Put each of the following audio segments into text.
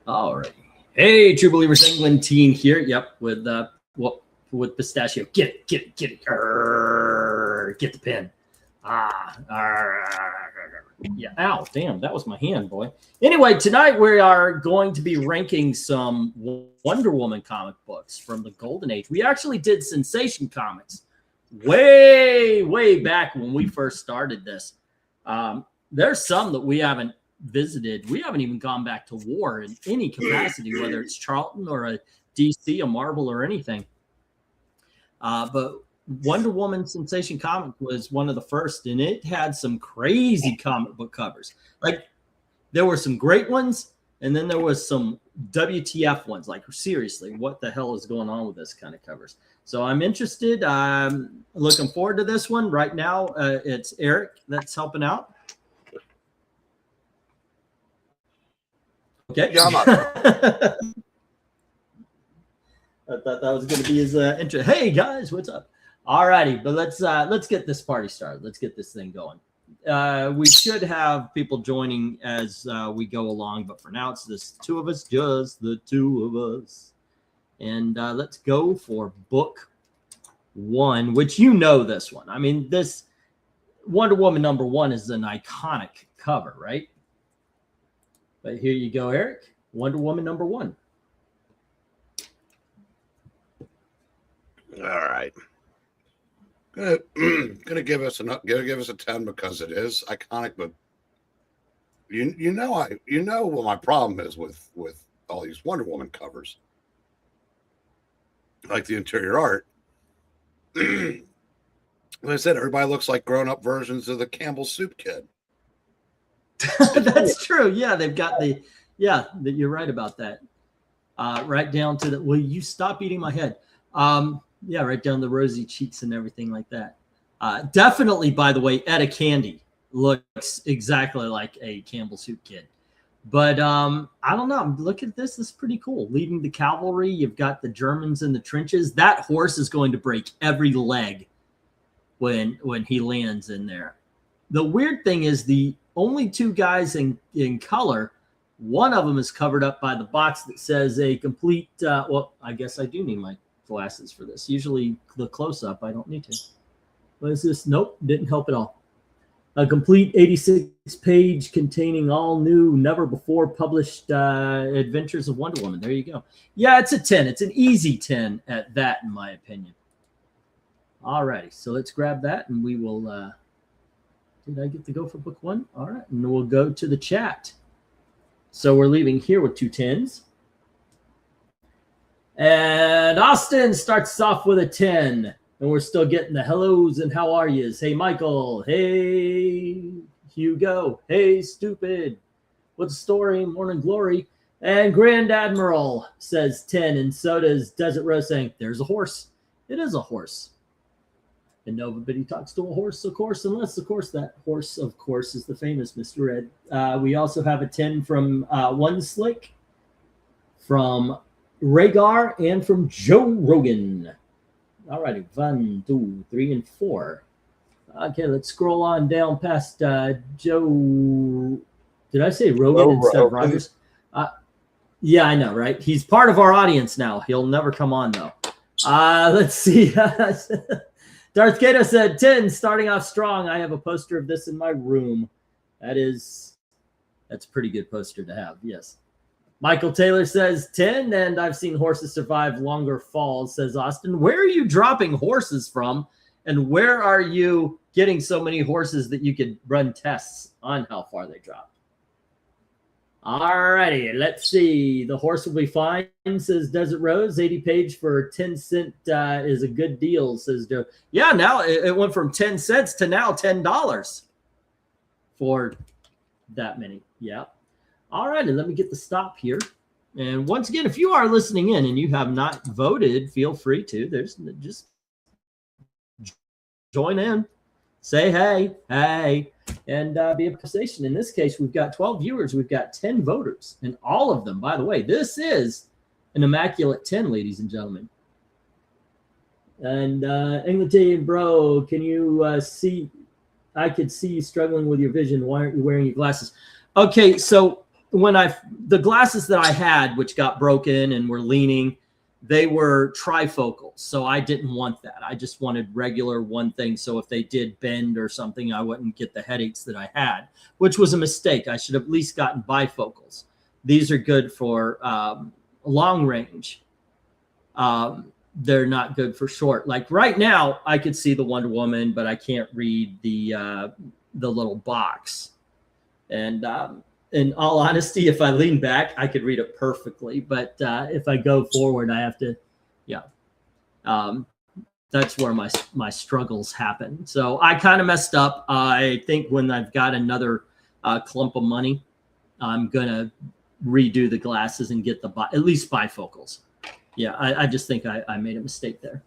All right. Hey, True Believers England team here. Yep, with pistachio. Get it. Get the pin. Yeah. Ow, damn, that was my hand, boy. Anyway, tonight we are going to be ranking some Wonder Woman comic books from the Golden Age. We actually did Sensation Comics way back when we first started this. There's some that we haven't visited. We haven't even gone back to war in any capacity, whether it's Charlton or a DC, a Marvel, or anything. But Wonder Woman Sensation Comic was one of the first, and it had some crazy comic book covers. Like, there were some great ones, and then there was some WTF ones. Like, seriously, what the hell is going on with this kind of covers? So I'm interested. I'm looking forward to this one. Right now, it's Eric that's helping out. Okay. Yeah, I'm up. I thought that was going to be his intro. Hey guys, what's up? All righty, but let's get this party started. Let's get this thing going. We should have people joining as we go along, but for now it's just the two of us. And let's go for book one, which you know this one. I mean, this Wonder Woman #1 is an iconic cover, right? But here you go, Eric. Wonder Woman #1. All right. Gonna give us a 10 because it is iconic, but you know what my problem is with all these Wonder Woman covers. Like the interior art. Like I said, everybody looks like grown-up versions of the Campbell Soup Kid. That's true. Yeah, they've got you're right about that. Right down to will you stop eating my head? Yeah, right down the rosy cheeks and everything like that. Definitely, by the way, Etta Candy looks exactly like a Campbell Soup Kid. But I don't know. Look at this. This is pretty cool. Leading the cavalry. You've got the Germans in the trenches. That horse is going to break every leg when he lands in there. The weird thing is the only two guys in color, one of them is covered up by the box that says a complete, well, I guess I do need my glasses for this. Usually the close-up, I don't need to. What is this? Nope, didn't help at all. A complete 86-page containing all new, never-before published adventures of Wonder Woman. There you go. Yeah, it's a 10. It's an easy 10 at that, in my opinion. All righty, so let's grab that, and we will... Did I get to go for book one? All right, and we'll go to the chat. So we're leaving here with 2 10s. And Austin starts off with a 10. And we're still getting the hellos and how are yous. Hey, Michael. Hey, Hugo. Hey, stupid. What's the story? Morning glory. And Grand Admiral says 10. And so does Desert Rose saying, there's a horse. It is a horse. And nobody talks to a horse, of course, unless, of course, that horse, of course, is the famous Mr. Ed. We also have a 10 from One Slick, from Rhaegar, and from Joe Rogan. All righty, 1, 2, 3, and 4. Okay, let's scroll on down past Joe. Did I say Rogan instead of Rogers? Yeah, I know, right? He's part of our audience now. He'll never come on, though. Let's see. Darth Kato said 10, starting off strong. I have a poster of this in my room. That's a pretty good poster to have, yes. Michael Taylor says 10, and I've seen horses survive longer falls, says Austin. Where are you dropping horses from, and where are you getting so many horses that you could run tests on how far they drop? All righty, let's see. The horse will be fine, says Desert Rose. 80 page for 10 cent is a good deal, says Joe. Yeah, now it went from 10 cents to now $10 for that many. Yeah. All righty, let me get the stop here. And once again, if you are listening in and you have not voted, feel free to. Just join in, say hey, and be a conversation. In this case, we've got 12 viewers. We've got 10 voters. And all of them, by the way, this is an immaculate 10, ladies and gentlemen. And Englandian bro, can you see? I could see you struggling with your vision. Why aren't you wearing your glasses? Okay, so the glasses that I had, which got broken and were leaning, they were trifocals. So I didn't want that. I just wanted regular one thing. So if they did bend or something, I wouldn't get the headaches that I had, which was a mistake. I should have at least gotten bifocals. These are good for long range. They're not good for short. Like right now, I could see the Wonder Woman, but I can't read the little box. And in all honesty, if I lean back, I could read it perfectly. But if I go forward, I have to, that's where my struggles happen. So I kind of messed up. I think when I've got another clump of money, I'm going to redo the glasses and get at least bifocals. Yeah, I just think I made a mistake there.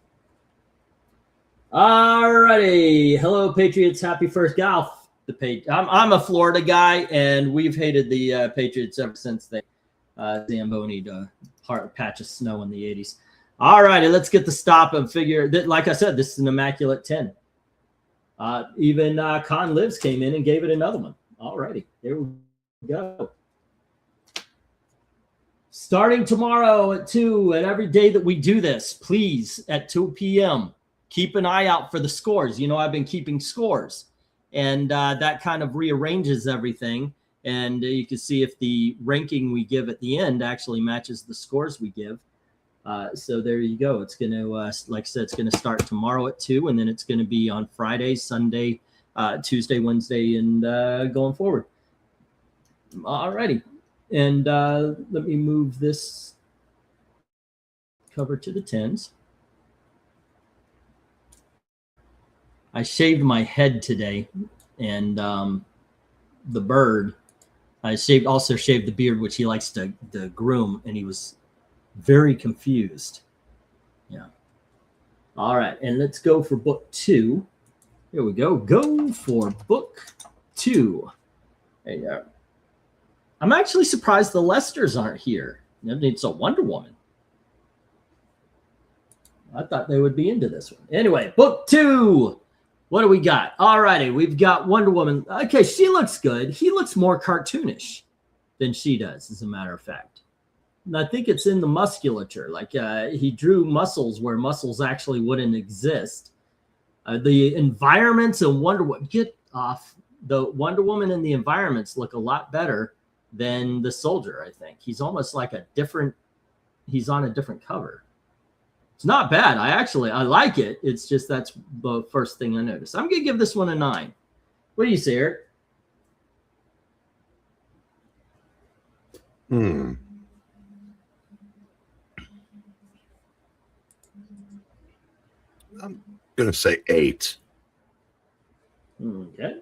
All righty. Hello, Patriots. Happy first golf. I'm a Florida guy, and we've hated the Patriots ever since they zambonied a patch of snow in the 80s. All righty, let's get the stop and figure that. Like I said, this is an immaculate 10. Even Con Lives came in and gave it another one. All righty, there we go. Starting tomorrow at 2, and every day that we do this, please, at 2 p.m., keep an eye out for the scores. You know, I've been keeping scores. And that kind of rearranges everything. And you can see if the ranking we give at the end actually matches the scores we give. So there you go. It's going to, like I said, it's going to start tomorrow at 2. And then it's going to be on Friday, Sunday, Tuesday, Wednesday, and going forward. All righty. And let me move this cover to the 10s. I shaved my head today, and the bird. I also shaved the beard, which he likes to groom, and he was very confused. Yeah. All right, and let's go for book 2. Here we go. Go for book 2. There you go. I'm actually surprised the Lesters aren't here. It's a Wonder Woman. I thought they would be into this one. Anyway, book 2. What do we got? All righty, we've got Wonder Woman. Okay, she looks good. He looks more cartoonish than she does, as a matter of fact. And I think it's in the musculature. Like he drew muscles where muscles actually wouldn't exist. The environments and Wonder Woman, get off. The Wonder Woman and the environments look a lot better than the soldier, I think. He's almost like he's on a different cover. It's not bad. I like it. It's just that's the first thing I noticed. I'm going to give this one a 9. What do you say, Eric? I'm going to say 8. Okay.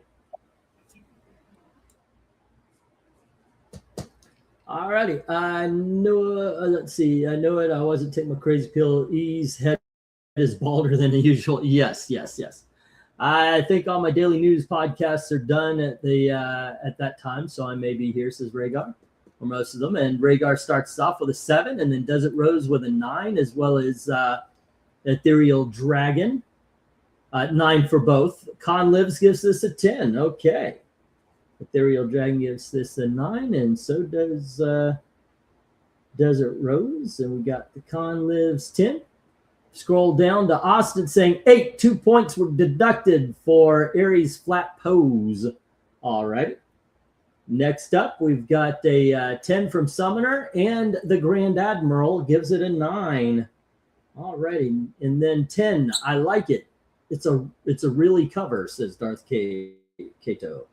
All righty. I know. Let's see. I know it. I wasn't taking my crazy pill. E's head is balder than the usual. Yes. I think all my daily news podcasts are done at that time, so I may be here, says Rhaegar, for most of them. And Rhaegar starts off with a 7, and then Desert Rose with a 9, as well as Ethereal Dragon. 9 for both. Con Lives gives this a 10. Okay. Ethereal Dragon gives this a 9, and so does Desert Rose. And we got the Con Lives 10. Scroll down to Austin saying 8. 2 points were deducted for Aries flat pose. All right. Next up, we've got a 10 from Summoner, and the Grand Admiral gives it a 9. All righty. And then 10. I like it. It's a really cover, says Darth Kato.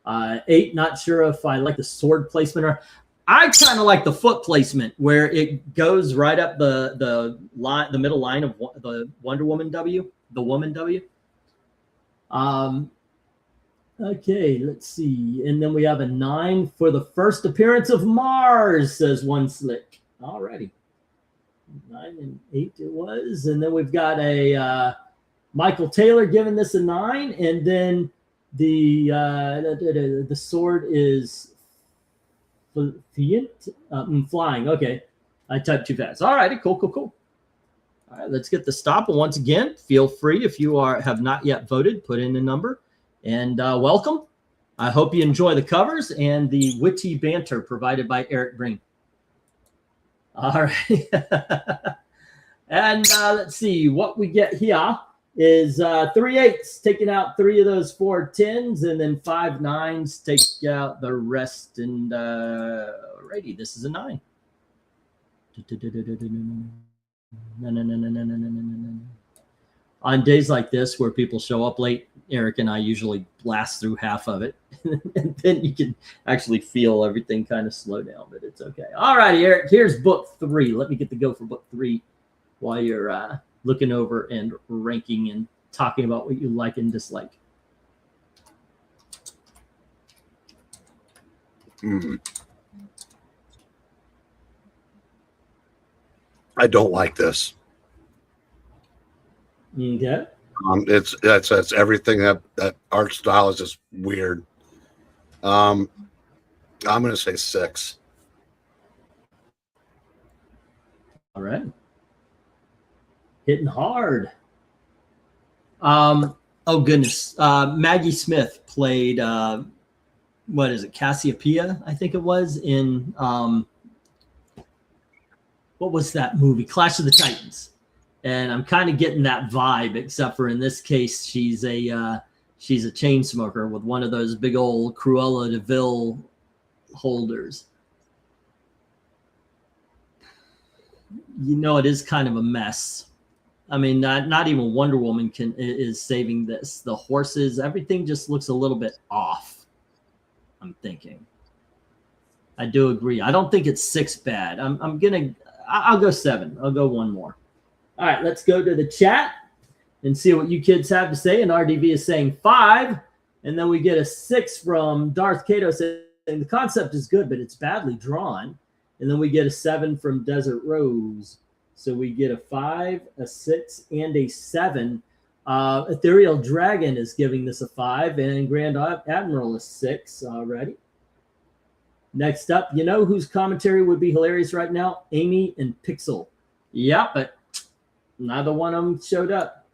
8, not sure if I like the sword placement, or I kind of like the foot placement where it goes right up the line, the middle line of the Wonder Woman W, the Woman W. Okay, let's see. And then we have a 9 for the first appearance of Mars, says One Slick. Alrighty. 9 and 8 it was. And then we've got a Michael Taylor giving this a 9, and then the sword is flying. Okay, I typed too fast. All righty, cool. All right, let's get the stop. And once again, feel free, if you have not yet voted, put in a number, and welcome. I hope you enjoy the covers and the witty banter provided by Eric Green. All right. And let's see what we get here is 3 8s, taking out 3 of those 4 10s, and then 5 9s, take out the rest. And alrighty, this is a 9. On days like this where people show up late, Eric and I usually blast through half of it. And then you can actually feel everything kind of slow down, but it's okay. All righty, Eric, here's book 3. Let me get the go for book 3 while you're looking over and ranking and talking about what you like and dislike. I don't like this. Okay. It's everything that art style is just weird. I'm gonna say 6. All right. Hitting hard. Oh goodness. Maggie Smith played what is it, Cassiopeia, I think it was, in what was that movie? Clash of the Titans. And I'm kind of getting that vibe, except for in this case, she's a chain smoker with one of those big old Cruella de Vil holders. You know, it is kind of a mess. I mean, not even Wonder Woman is saving this. The horses, everything just looks a little bit off, I'm thinking. I do agree. I don't think it's 6 bad. I'll go 7. I'll go 1 more. All right, let's go to the chat and see what you kids have to say. And RDV is saying 5. And then we get a 6 from Darth Cato saying the concept is good, but it's badly drawn. And then we get a 7 from Desert Rose. So we get a 5, a 6, and a 7. Ethereal Dragon is giving this a 5, and Grand Admiral is 6 already. Next up, you know whose commentary would be hilarious right now? Amy and Pixel. Yeah, but neither one of them showed up.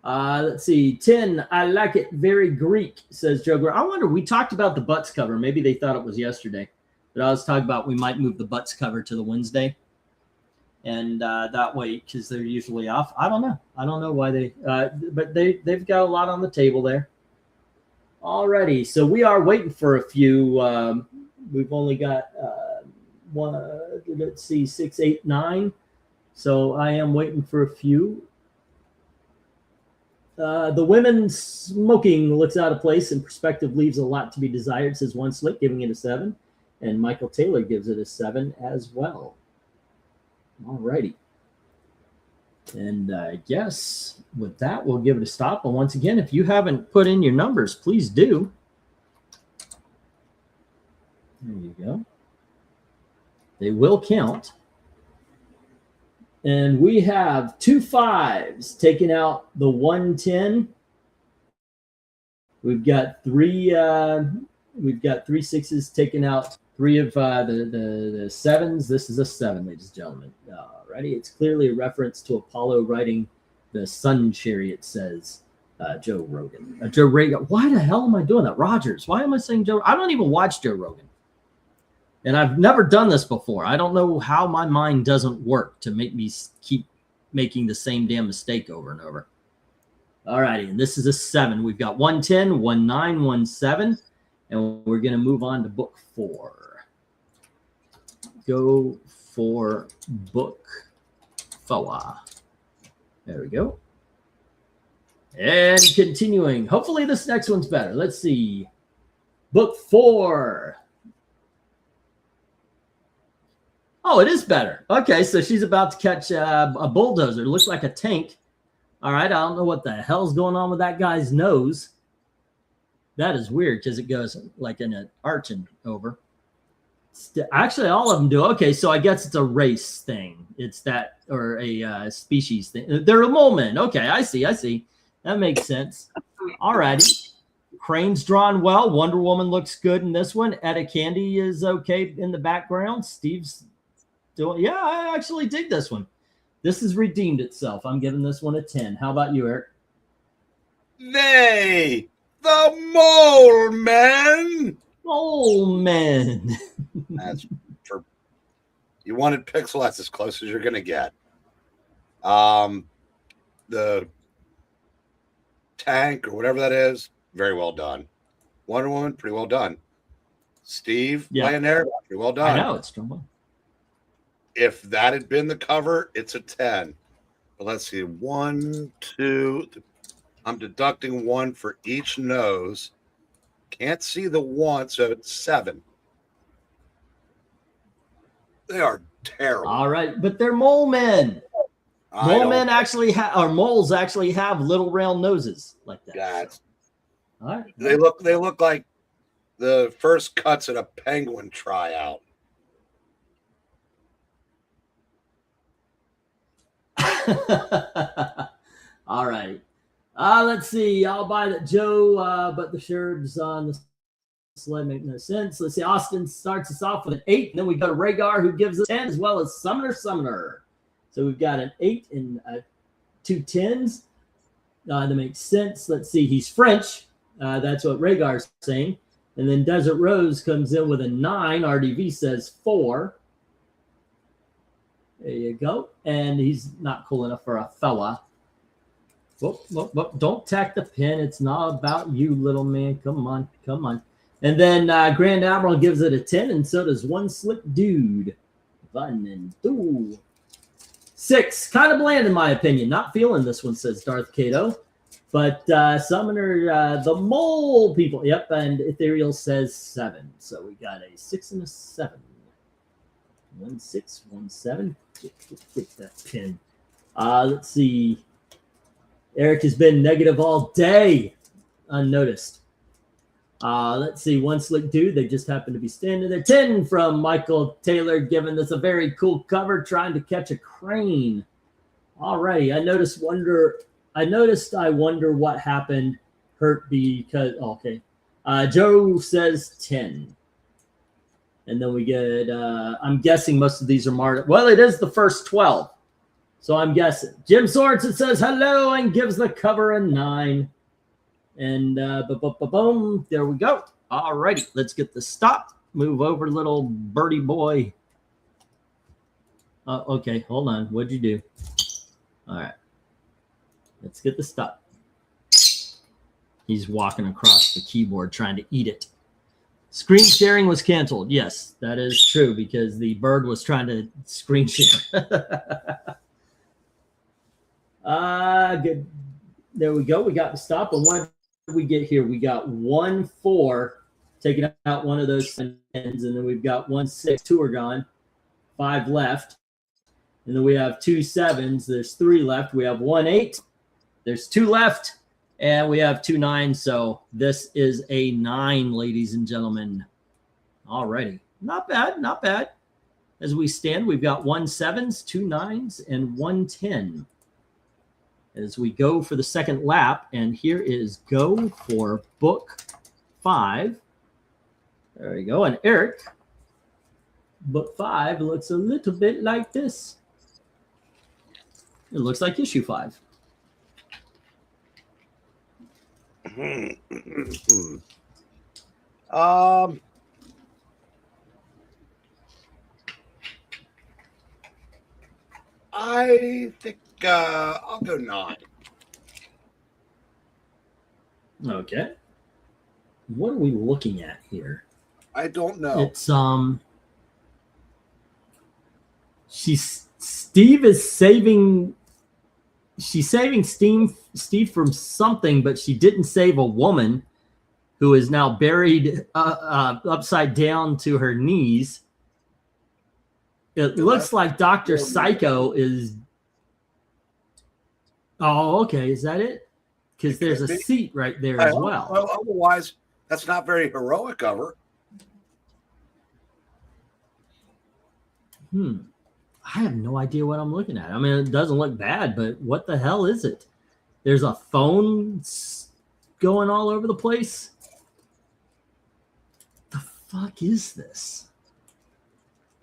Let's see. 10, I like it very Greek, says Joe. I wonder, we talked about the Butts cover. Maybe they thought it was yesterday. But I was talking about we might move the Butts cover to the Wednesday. And that way, because they're usually off. I don't know. I don't know why they, but they've got a lot on the table there. Alrighty, so we are waiting for a few. We've only got 1, let's see, 6, 8, 9. So I am waiting for a few. The women smoking looks out of place, and perspective leaves a lot to be desired, says One Slick, giving it a 7. And Michael Taylor gives it a 7 as well. All righty. And I guess with that, we'll give it a stop. And once again, if you haven't put in your numbers, please do. There you go. They will count. And we have 2 5s taking out the 110. We've got 3 6s taking out 3 of the 7s. This is a 7, ladies and gentlemen. Alrighty, it's clearly a reference to Apollo riding the sun chariot, says Joe Rogan. Joe Rogan. Why the hell am I doing that? Rogers. Why am I saying Joe? I don't even watch Joe Rogan. And I've never done this before. I don't know how my mind doesn't work to make me keep making the same damn mistake over and over. Alrighty, and this is a 7. We've got 110, 19, 17, and we're going to move on to book 4. Go for book 4. There we go. And continuing. Hopefully this next one's better. Let's see. Book 4. Oh, it is better. Okay, so she's about to catch a bulldozer. It looks like a tank. All right, I don't know what the hell's going on with that guy's nose. That is weird because it goes like in an arch and over. Actually, all of them do. Okay, so I guess it's a race thing. It's that, or a species thing. They're a mole men. Okay, I see. That makes sense. All righty. Crane's drawn well. Wonder Woman looks good in this one. Etta Candy is okay in the background. Steve's doing, yeah, I actually dig this one. This has redeemed itself. I'm giving this one a 10. How about you, Eric? The Mole Men. Mole Men. That's for you wanted pixel. That's as close as you're gonna get. The tank or whatever that is, very well done. Wonder Woman, pretty well done. Steve laying there, pretty well done. I know it's trouble. If that had been the cover, it's a 10. But let's see, 1, 2. I'm deducting 1 for each nose. Can't see the 1, so it's 7. They are terrible. All right, but they're mole men. Moles actually have little round noses like that. All right. They look like the first cuts at a penguin tryout. All right. Let's see. I'll buy that Joe, but the sherbs on the sled make no sense. Let's see. Austin starts us off with an 8, and then we go to Rhaegar, who gives us 10, as well as Summoner. So we've got an 8 and 2 10s. That makes sense. Let's see. He's French. That's what Rhaegar's saying. And then Desert Rose comes in with a 9. RDV says 4. There you go. And he's not cool enough for a fella. Whoop, whoop, whoop. Don't tack the pin. It's not about you, little man. Come on. Come on. And then Grand Admiral gives it a 10, and so does One Slick Dude. 1 and 2. 6. Kind of bland, in my opinion. Not feeling this one, says Darth Cato. But Summoner, the Mole people. Yep, and Ethereal says 7. So we got a 6 and a 7. 1 6 1 7. Get that pin. Let's see. Eric has been negative all day, unnoticed. Let's see. One Slick Dude. They just happen to be standing there. 10 from Michael Taylor, giving this a very cool cover, trying to catch a crane. Alrighty. I wonder what happened. Hurt because okay. Joe says 10. And then we get, I'm guessing most of these are marked. Well, it is the first 12. So I'm guessing. Jim Sorensen says hello and gives the cover a 9. And boom, there we go. All righty, let's get this stopped. Move over, little birdie boy. Okay, hold on. What'd you do? All right. Let's get this stopped. He's walking across the keyboard trying to eat it. Screen sharing was canceled. Yes, that is true because the bird was trying to screen share. Good. There we go. We got the stop. And what did we get here? We got 1 4, taking out one of those ends, and then we've got 1 6. 2 are gone. 5 left. And then we have 2 7s. There's 3 left. We have 1 8. There's 2 left. And we have 2 9s, so this is a 9, ladies and gentlemen. All righty. Not bad, not bad. As we stand, we've got 1 7s, 2 9s, and 1 10. As we go for the second lap, and here is go for book 5. There we go. And Eric, book 5 looks a little bit like this. It looks like issue 5. I think I'll go 9. Okay. What are we looking at here? I don't know. It's She's saving Steve from something, but she didn't save a woman who is now buried upside down to her knees. It looks like Dr. Psycho is. Oh, okay. Is that it? Because there's a seat right there as well. Well, otherwise, that's not very heroic of her. I have no idea what I'm looking at. I mean, it doesn't look bad, but what the hell is it? There's a phone going all over the place. The fuck is this?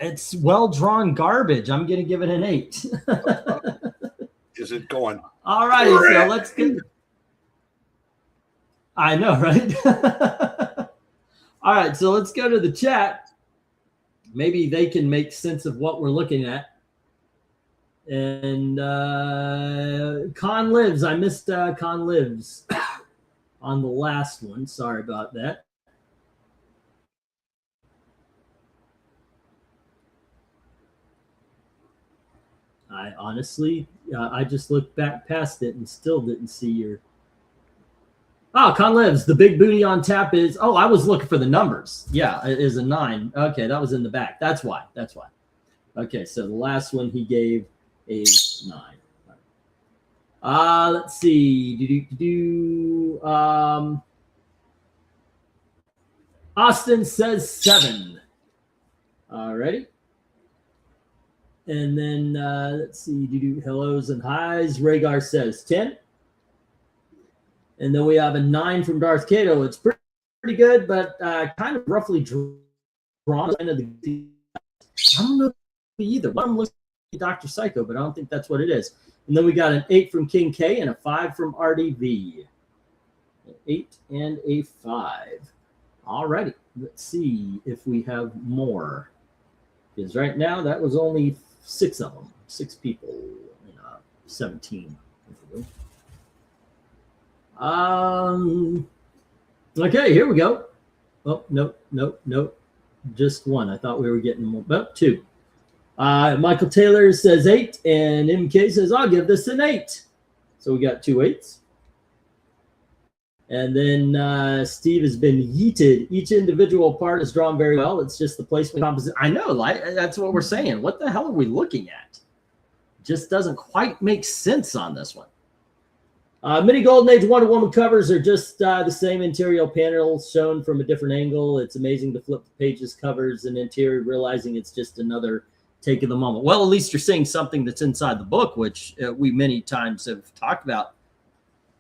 It's well-drawn garbage. I'm going to give it an 8. Is it going? All righty, so let's get... I know, right? All right, so let's go to the chat. Maybe they can make sense of what we're looking at. And Con Lives. I missed Con Lives on the last one. Sorry about that. I honestly, I just looked back past it and still didn't see your. Oh, Con Lives. The big booty on tap is. Oh, I was looking for the numbers. Yeah, it is a 9. Okay, that was in the back. That's why. That's why. Okay, so the last one he gave a 9. Let's see. Austin says 7. Alrighty. And then let's see. Hellos and highs. Rhaegar says 10. And then we have a 9 from Darth Cato. It's pretty good, but kind of roughly drawn. I don't know either. One of them looks like Dr. Psycho, but I don't think that's what it is. And then we got an 8 from King K and a 5 from RDV. An 8 and a 5. All righty. Let's see if we have more. Because right now that was only 6 of them. 6 people in 17. Okay, here we go. Oh, nope. Just 1. I thought we were getting more. But 2. Michael Taylor says 8, and MK says, I'll give this an 8. So we got 2 8s. And then Steve has been yeeted. Each individual part is drawn very well. It's just the placement composition. I know, like, that's what we're saying. What the hell are we looking at? Just doesn't quite make sense on this one. Many Golden Age Wonder Woman covers are just the same interior panels shown from a different angle. It's amazing to flip the pages, covers, and interior, realizing it's just another take of the moment. Well, at least you're seeing something that's inside the book, which we many times have talked about.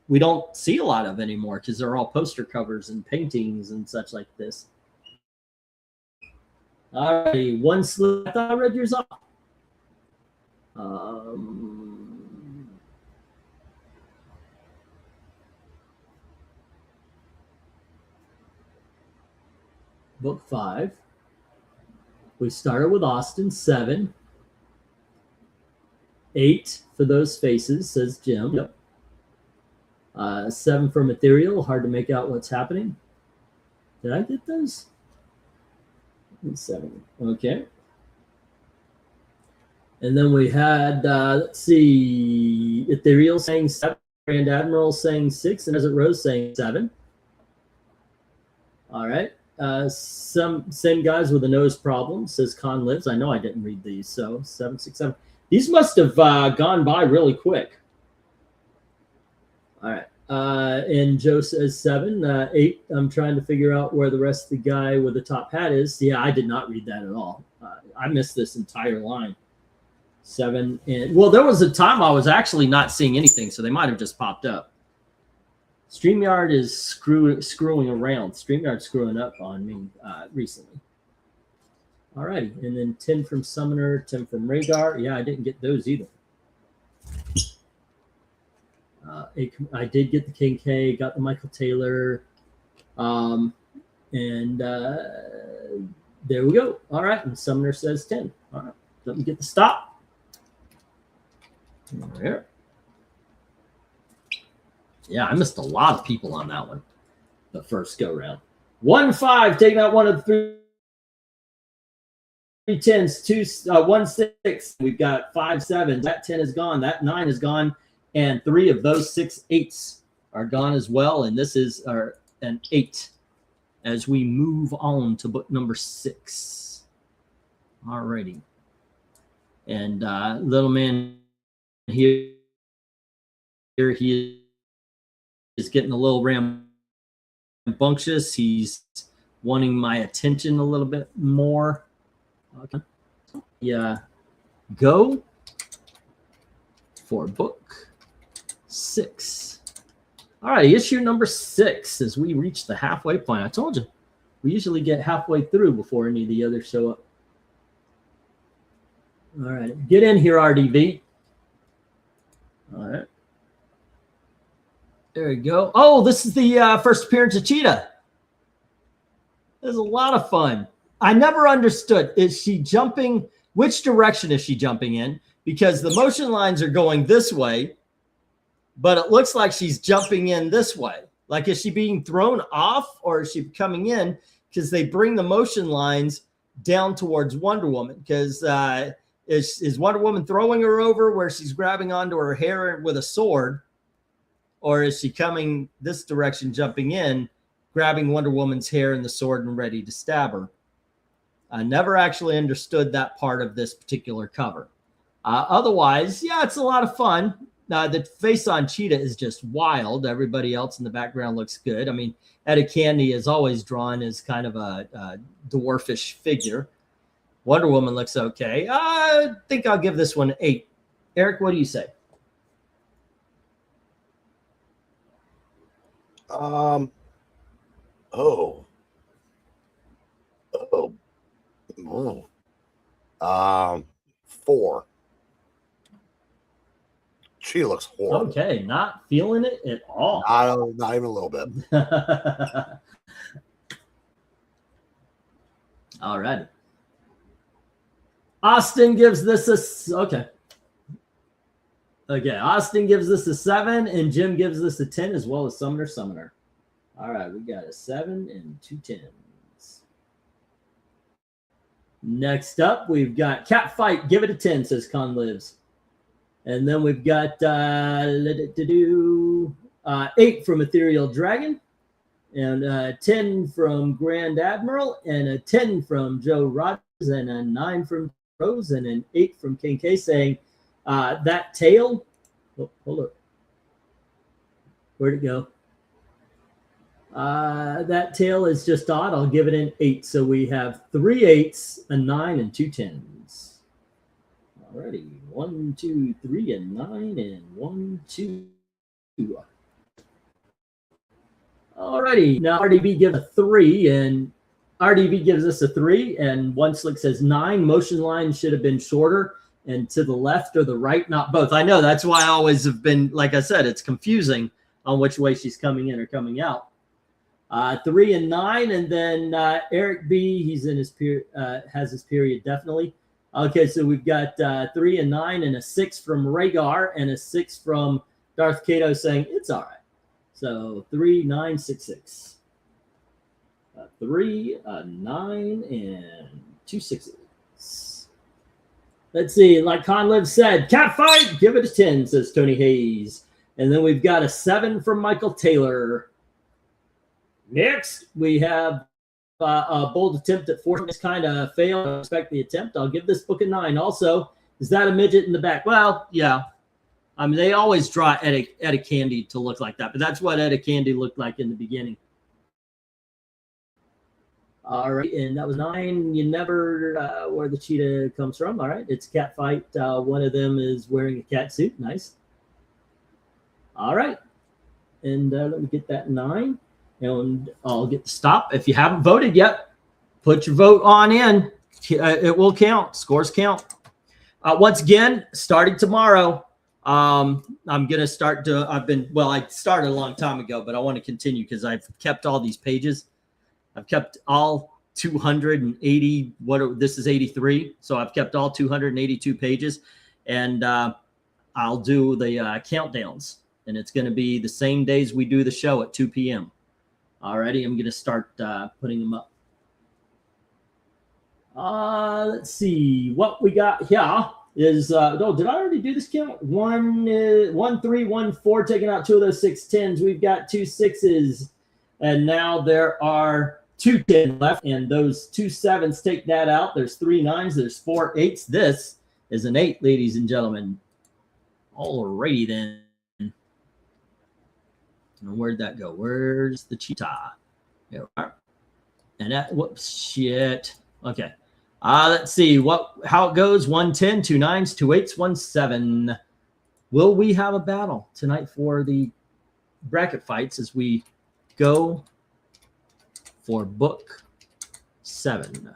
We don't see a lot of anymore because they're all poster covers and paintings and such like this. All right, 1 slip. I thought I read yours off. Book 5. We started with Austin, 7. 8 for those faces, says Jim. Yep. 7 for material. Hard to make out what's happening. Did I get those? 7. Okay. And then we had, let's see, Ethereal saying 7, Grand Admiral saying 6, and Desert Rose saying 7. All right. Some same guys with a nose problem, says Con Lives. I know I didn't read these, so 7, 6, 7. These must have gone by really quick. All right. And Joe says 7. 8, I'm trying to figure out where the rest of the guy with the top hat is. Yeah, I did not read that at all. I missed this entire line. 7. And well, there was a time I was actually not seeing anything, so they might have just popped up. StreamYard is screwing around. StreamYard's screwing up on me recently. All righty. And then 10 from Summoner, 10 from Rhaegar. Yeah, I didn't get those either. I did get the King K, got the Michael Taylor. And there we go. All right. And Summoner says 10. All right. Let me get the stop. There. Yeah, I missed a lot of people on that one. The first go round. 1 5, taking out one of the 3 10s, 1 6. We've got 5 7s. That 10 is gone. That 9 is gone. And 3 of those 6 8s are gone as well. And this is an 8 as we move on to book number 6. All righty. And little man here he is getting a little rambunctious. He's wanting my attention a little bit more. Okay. Yeah. Go for book 6. All right, issue number 6 as we reach the halfway point. I told you, we usually get halfway through before any of the others show up. All right, get in here, RDV. All right. There we go. Oh, this is the first appearance of Cheetah. This is a lot of fun. I never understood. Is she jumping? Which direction is she jumping in? Because the motion lines are going this way, but it looks like she's jumping in this way. Like, is she being thrown off or is she coming in? Because they bring the motion lines down towards Wonder Woman. Because is Wonder Woman throwing her over where she's grabbing onto her hair with a sword? Or is she coming this direction, jumping in, grabbing Wonder Woman's hair and the sword and ready to stab her? I never actually understood that part of this particular cover. Otherwise, yeah, it's a lot of fun. The face on Cheetah is just wild. Everybody else in the background looks good. I mean, Etta Candy is always drawn as kind of a dwarfish figure. Wonder Woman looks okay. I think I'll give this one an 8. Eric, what do you say? Oh. 4. She looks horrible. Okay, not feeling it at all. Not even a little bit. All right. Austin gives this a okay. Okay, Austin gives this a 7, and Jim gives this a 10, as well as Summoner. All right, we got a 7 and 2 10s. Next up, we've got Cat Fight. Give it a 10, says Con Lives. And then we've got 8 from Ethereal Dragon, and 10 from Grand Admiral, and a 10 from Joe Rogers, and a 9 from Rose, and an 8 from King K, saying that tail. Oh, hold up. Where'd it go? That tail is just odd. I'll give it an 8. So we have 3 8s, a 9, and 2 10s. Alrighty, 1, 2, 3, and 9, and 1, 2. Alrighty, now RDB gives a 3, and RDB gives us a 3, and One Slick says 9. Motion lines should have been shorter and to the left or the right, not both. I know, that's why I always have been, like I said, it's confusing on which way she's coming in or coming out. 3 and 9, and then Eric B, he's in his period, has his period definitely. Okay, so we've got 3 and 9, and a 6 from Rhaegar, and a 6 from Darth Kato, saying it's all right. So 3, 9, 6, 6. 3, 9, and 2 6s. Let's see, like Conliv said, Cat Fight, give it a 10, says Tony Hayes. And then we've got a 7 from Michael Taylor. Next, we have a bold attempt at forcing this kind of fail. I respect the attempt. I'll give this book a 9. Also, is that a midget in the back? Well, yeah. I mean, they always draw Etta Candy to look like that, but that's what Etta Candy looked like in the beginning. All right, and that was 9. You never where the cheetah comes from. All right, it's Cat Fight. One of them is wearing a cat suit. Nice. All right, and let me get that 9. And I'll get the stop. If you haven't voted yet, put your vote on in. It will count. Scores count. Once again, starting tomorrow, I'm going to start to, I started a long time ago, but I want to continue because I've kept all these pages. I've kept all 280, this is 83. So I've kept all 282 pages, and I'll do the countdowns, and it's going to be the same days we do the show at 2 p.m. Alrighty, I'm going to start putting them up. Let's see. What we got here is, did I already do this count? 1, 3, 1, 4, taking out 2 of those 6 10s. We've got 2 6s, and now there are 2 10 left, and those 2 7s, take that out. There's 3 9s, there's 4 8s. This is an 8, ladies and gentlemen. Alrighty then. And where'd that go? Where's the cheetah? There we are. And that, whoops, shit. Okay. Let's see how it goes. 1 10, 2 9s, 2 8s, 1 7. Will we have a battle tonight for the bracket fights as we go for book 7?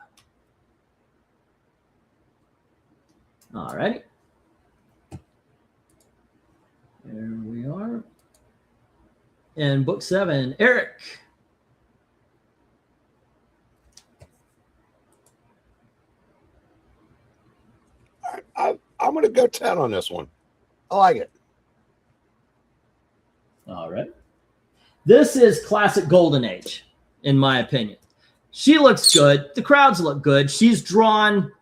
All righty. There we are. And book 7, Eric. I'm going to go 10 on this one. I like it. All right. This is classic Golden Age, in my opinion. She looks good. The crowds look good. She's drawn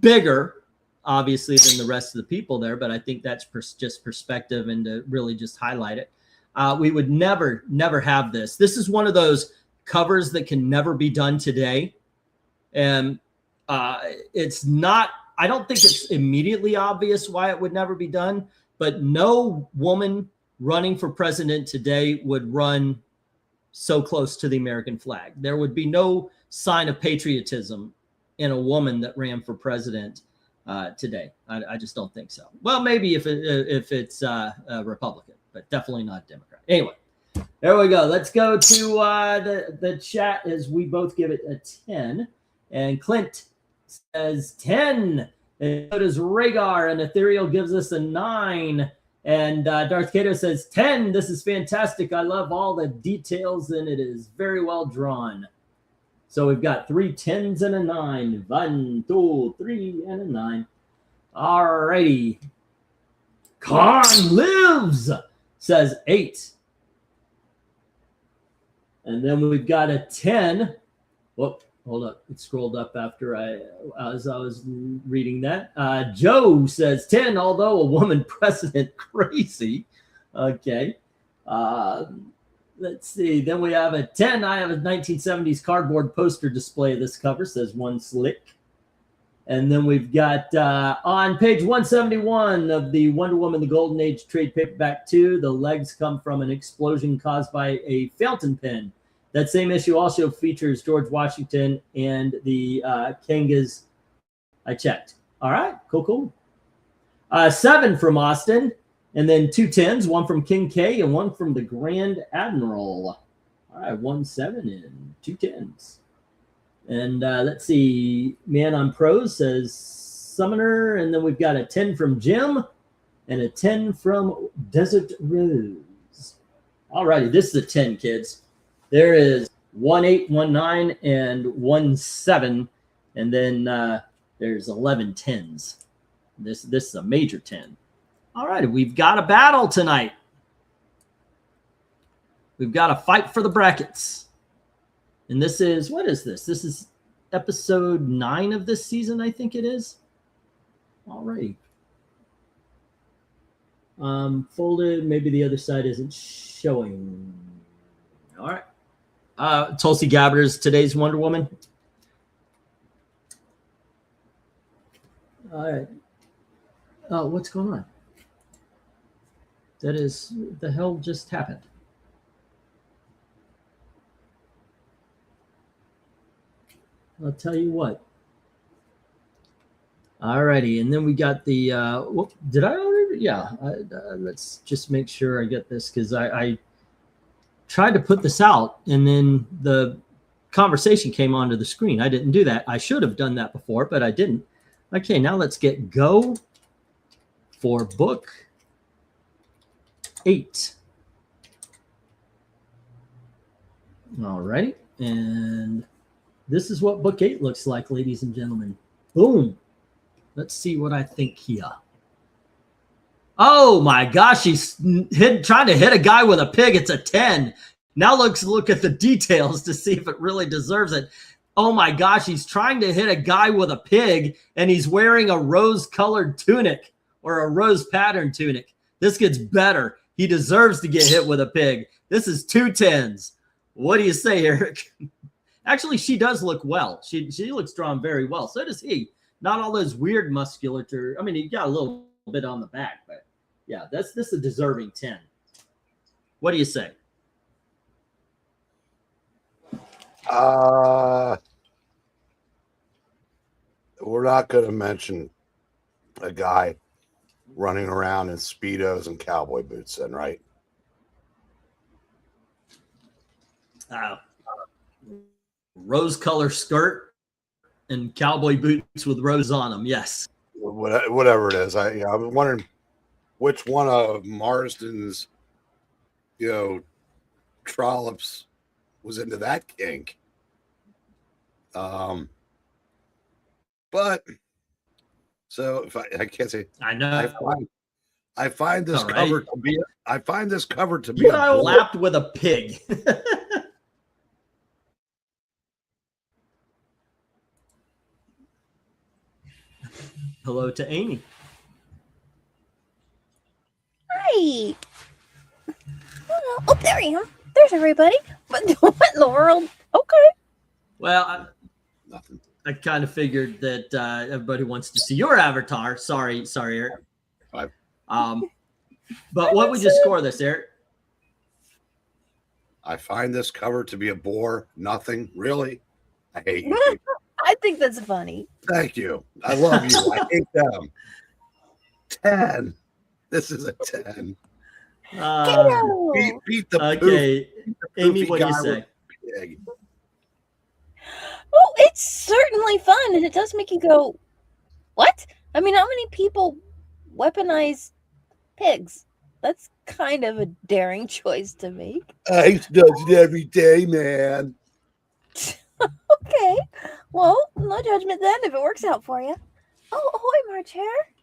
bigger, obviously, than the rest of the people there, but I think that's just perspective and to really just highlight it. We would never have this. This is one of those covers that can never be done today. And it's not, I don't think it's immediately obvious why it would never be done, but no woman running for president today would run so close to the American flag. There would be no sign of patriotism in a woman that ran for president today. I just don't think so. Well, maybe if it's a Republican, but definitely not Democrat. Anyway, there we go. Let's go to the chat as we both give it a 10. And Clint says 10. And so does Rhaegar, and Ethereal gives us a 9. And Darth Kato says 10. This is fantastic. I love all the details, and it is very well drawn. So we've got 3 10s and a 9. 1, 2, 3, and a 9. All righty. Khan lives, says 8. And then we've got a 10. Whoop, hold up. It scrolled up after as I was reading that. Joe says 10, although a woman president, crazy. Okay. Let's see. Then we have a 10. I have a 1970s cardboard poster display of this cover, says One Slick. And then we've got on page 171 of the Wonder Woman, the Golden Age trade paperback 2, the legs come from an explosion caused by a fountain pen. That same issue also features George Washington and the Kangas. I checked. All right, cool. 7 from Austin, and then 2 10s, 1 from King K and 1 from the Grand Admiral. All right, 1 7 and 2 10s. And let's see, Man on Prose says Summoner, and then we've got a 10 from Jim and a 10 from Desert Rose. All righty, this is a 10, kids. There is 1 8, 1 9, and 1 7, and then there's 11 10s. This is a major 10. All right, we've got a battle tonight. We've got a fight for the brackets. And this is, what is this? This is episode 9 of this season, I think it is. All right. Folded, maybe the other side isn't showing. All right. Tulsi Gabbard's today's Wonder Woman. All right. What's going on? That is, the hell just happened? I'll tell you what. All righty, and then we got the. Did I already? Yeah. Let's just make sure I get this because I tried to put this out, and then the conversation came onto the screen. I didn't do that. I should have done that before, but I didn't. Okay, now let's get go for book 8. All right, and this is what book 8 looks like, ladies and gentlemen. Boom. Let's see what I think here. Oh my gosh, he's trying to hit a guy with a pig. It's a 10. Now look at the details to see if it really deserves it. Oh my gosh, he's trying to hit a guy with a pig, and he's wearing a rose-colored tunic or a rose pattern tunic. This gets better. He deserves to get hit with a pig. This is 2 10s. What do you say, Eric? Actually, she does look well. She looks drawn very well. So does he. Not all those weird musculature. I mean, he got a little bit on the back, but yeah, this is a deserving 10. What do you say? We're not going to mention a guy running around in Speedos and cowboy boots then, right? Rose color skirt and cowboy boots with rose on them. Yes. Whatever it is. I was wondering which one of Marsden's, Trollops was into that kink. But so if I can't say I know. I find this All right. cover to be I find this cover to be But I lapped with a pig. Hello to Amy. Hi. Oh, there I am. There's everybody. But what in the world? Okay. Well, nothing. I kind of figured that everybody wants to see your avatar. Sorry, Eric. 5. But what would you score this, Eric? I find this cover to be a bore. Nothing, really. I hate you. I think that's funny. Thank you. I love you. I hate them. 10. This is a 10. Beat the okay. Amy, what do you say? Oh, it's certainly fun, and it does make you go, what? I mean, how many people weaponize pigs? That's kind of a daring choice to make. I does it every day, man. Okay. Well, no judgment then if it works out for you. Oh, ahoy, March Hare.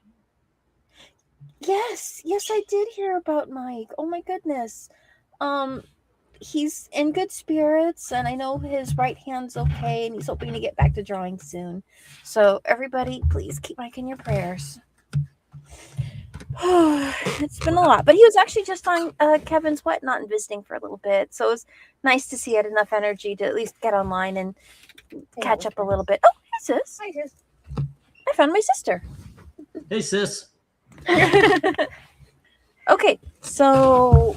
Yes, I did hear about Mike. Oh my goodness. He's in good spirits, and I know his right hand's okay, and he's hoping to get back to drawing soon. So everybody, please keep Mike in your prayers. It's been a lot, but he was actually just on Kevin's Whatnot and visiting for a little bit, so it was nice to see he had enough energy to at least get online and catch up a little bit. Oh, hey sis. Hi, sis. I found my sister. Hey, sis. Okay, so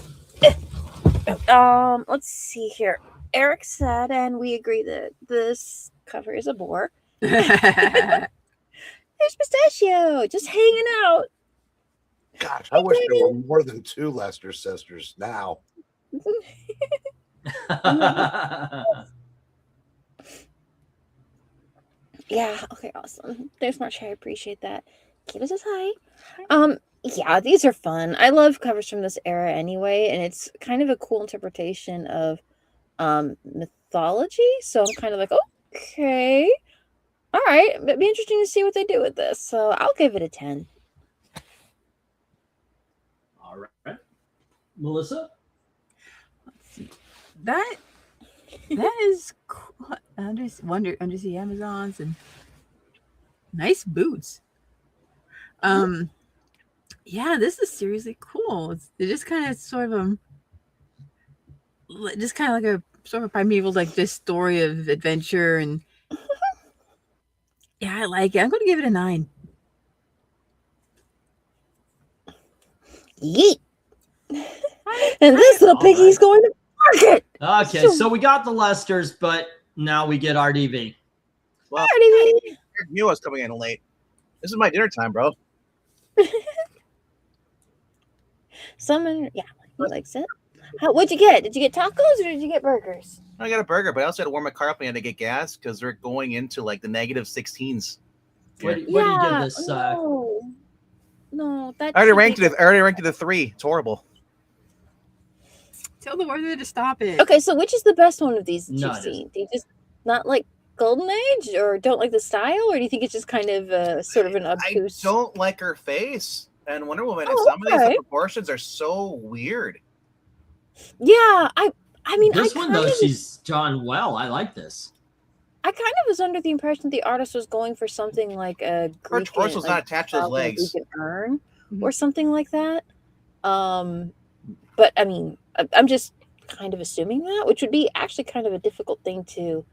let's see here. Eric said, and we agree that this cover is a bore. There's Pistachio just hanging out. Gosh, I wish there were more than 2 Lester sisters now. Yeah, okay, awesome. There's March. I appreciate that. Kita says hi. Yeah, these are fun. I love covers from this era anyway, and it's kind of a cool interpretation of mythology. So I'm kind of like, okay. All right. It'd be interesting to see what they do with this. So I'll give it a 10. All right. Melissa? That is cool. Undersea Amazons and nice boots. Yeah, this is seriously cool. It's just kind of sort of just kind of like a sort of primeval, like this story of adventure, and yeah, I like it. I'm going to give it a 9. Yeet. And this little piggy's going to market. Okay, so we got the Lesters, but now we get RDV. Well, RDV. I knew I was coming in late. This is my dinner time, bro. Someone, yeah, he likes it. What'd you get? Did you get tacos or did you get burgers? I got a burger, but I also had to warm my car up and I had to get gas because they're going into like the -16s. What do you give this? No, that I already ranked it. I already ranked it a 3. It's horrible. Tell the worthy to stop it. Okay, so which is the best one of these that No, you've it seen? Do you just not like Golden Age, or don't like the style, or do you think it's just kind of sort of an obtuse? I don't like her face and Wonder Woman. And Oh, some of okay. these proportions are so weird. Yeah, I mean, This one, though, she's drawn well. I like this. I kind of was under the impression the artist was going for something like a Her Greek torso's not attached to his legs. urn or something like that. But I mean, I'm just kind of assuming that, which would be actually kind of a difficult thing to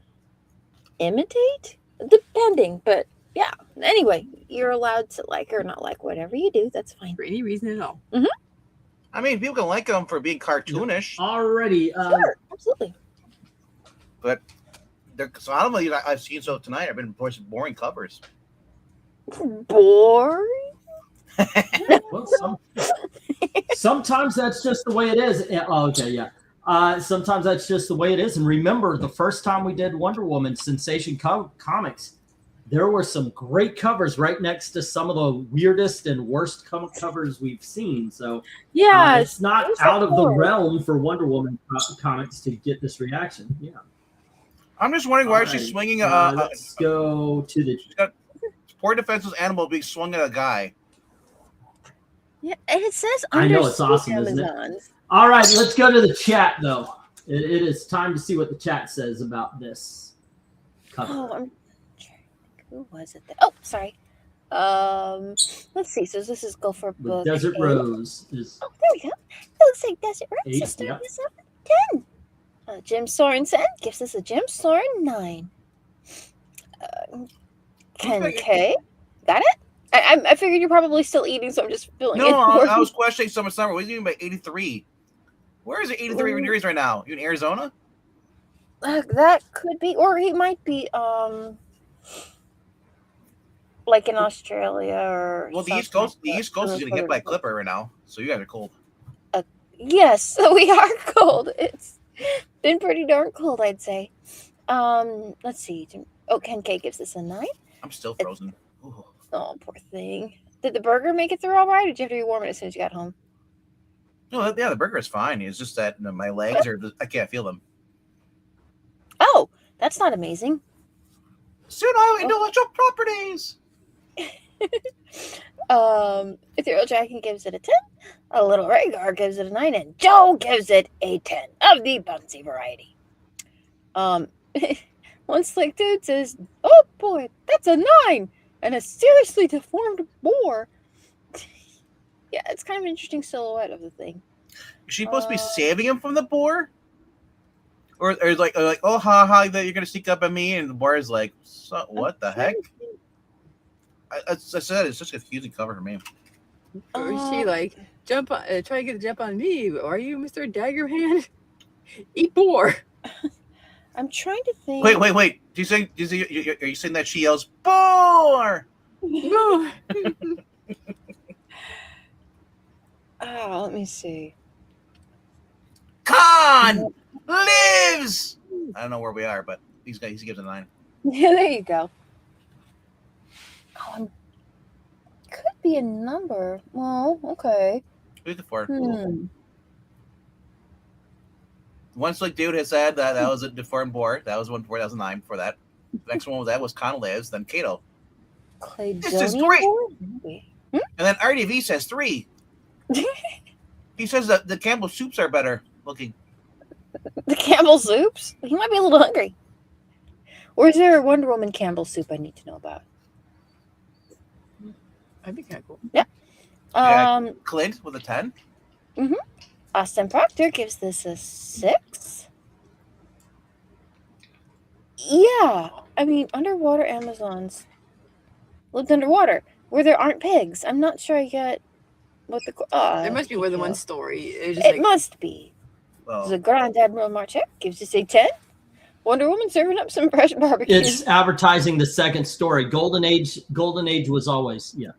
imitate, depending. But yeah, anyway, you're allowed to like or not like whatever you do. That's fine. For any reason at all. I mean, people can like them for being cartoonish, Already. Sure, absolutely. but so I don't know. I've seen so tonight. I've been boring covers. Boring. Well, sometimes that's just the way it is. Oh, okay, yeah. Sometimes that's just the way it is. And remember, the first time we did Wonder Woman Sensation Comics, there were some great covers right next to some of the weirdest and worst covers we've seen. So Yeah, it's not out of the realm for Wonder Woman comics to get this reaction. Yeah. I'm just wondering why All she's right. swinging Let's go to the. She's got poor defenseless animal being swung at a guy. Yeah, and it says I know, it's awesome, isn't it? All right, let's go to the chat though. It is time to see what the chat says about this cover. Oh, I'm trying to think. Who was it? Oh, sorry. Let's see. So this is go for book. Desert 8. Rose is. Oh, there we go. It looks like Desert Rose 8, is starting yep. this up at 10. Jim Sorensen gives us a Jim Soren 9. Ken K. Got it? I figured you're probably still eating, so I'm just filling No, in. I was questioning Summer. What do you mean by 83? Where is it 83 degrees right now? You in Arizona? That could be, or he might be, like in Australia or. Well, the East Coast is getting hit by a clipper right now, so you guys are cold. Yes, we are cold. It's been pretty darn cold, I'd say. Let's see. Oh, Ken K gives this a 9. I'm still frozen. Oh, poor thing. Did the burger make it through all right, or did you have to rewarm it as soon as you got home? No, yeah, the burger is fine. It's just that my legs I can't feel them. Oh, that's not amazing. Soon I intellectual properties. Ethereal Dragon gives it a 10. A Little Rhaegar gives it a 9, and Joe gives it a 10 of the bouncy variety. One Slick Dude says, "Oh boy, that's a 9 and a seriously deformed boar." Yeah, it's kind of an interesting silhouette of the thing. Is she supposed to be saving him from the boar? Or like, oh, ha, that you're going to sneak up on me, and the boar is like, so, what the heck? I said it's such a confusing cover for me. Or is she like, jump on, try to get a jump on me? Are you Mr. Daggerman? Eat boar. I'm trying to think. Wait. Are you saying that she yells, boar? No. Let me see. Khan lives. I don't know where we are, but he gives a 9. Yeah, there you go. Could be a number. Well, okay. Who's the 4? Hmm. One Slick Dude has said that was a deformed boar. That was 2009 for that. The next one was Khan lives, then Kato. This is great. And then RDV says 3. He says that the Campbell soups are better looking. The Campbell soups? He might be a little hungry. Or is there a Wonder Woman Campbell soup I need to know about? That'd be kind of cool. Yeah. Clint with a 10. Austin Proctor gives this a 6. Yeah. I mean, underwater Amazons lived underwater where there aren't pigs. I'm not sure I get what the. There must be more than one story. It must be. Well, The Grand Admiral Marchek gives us a 10. Wonder Woman serving up some fresh barbecue. It's advertising the second story. Golden Age was always, yeah.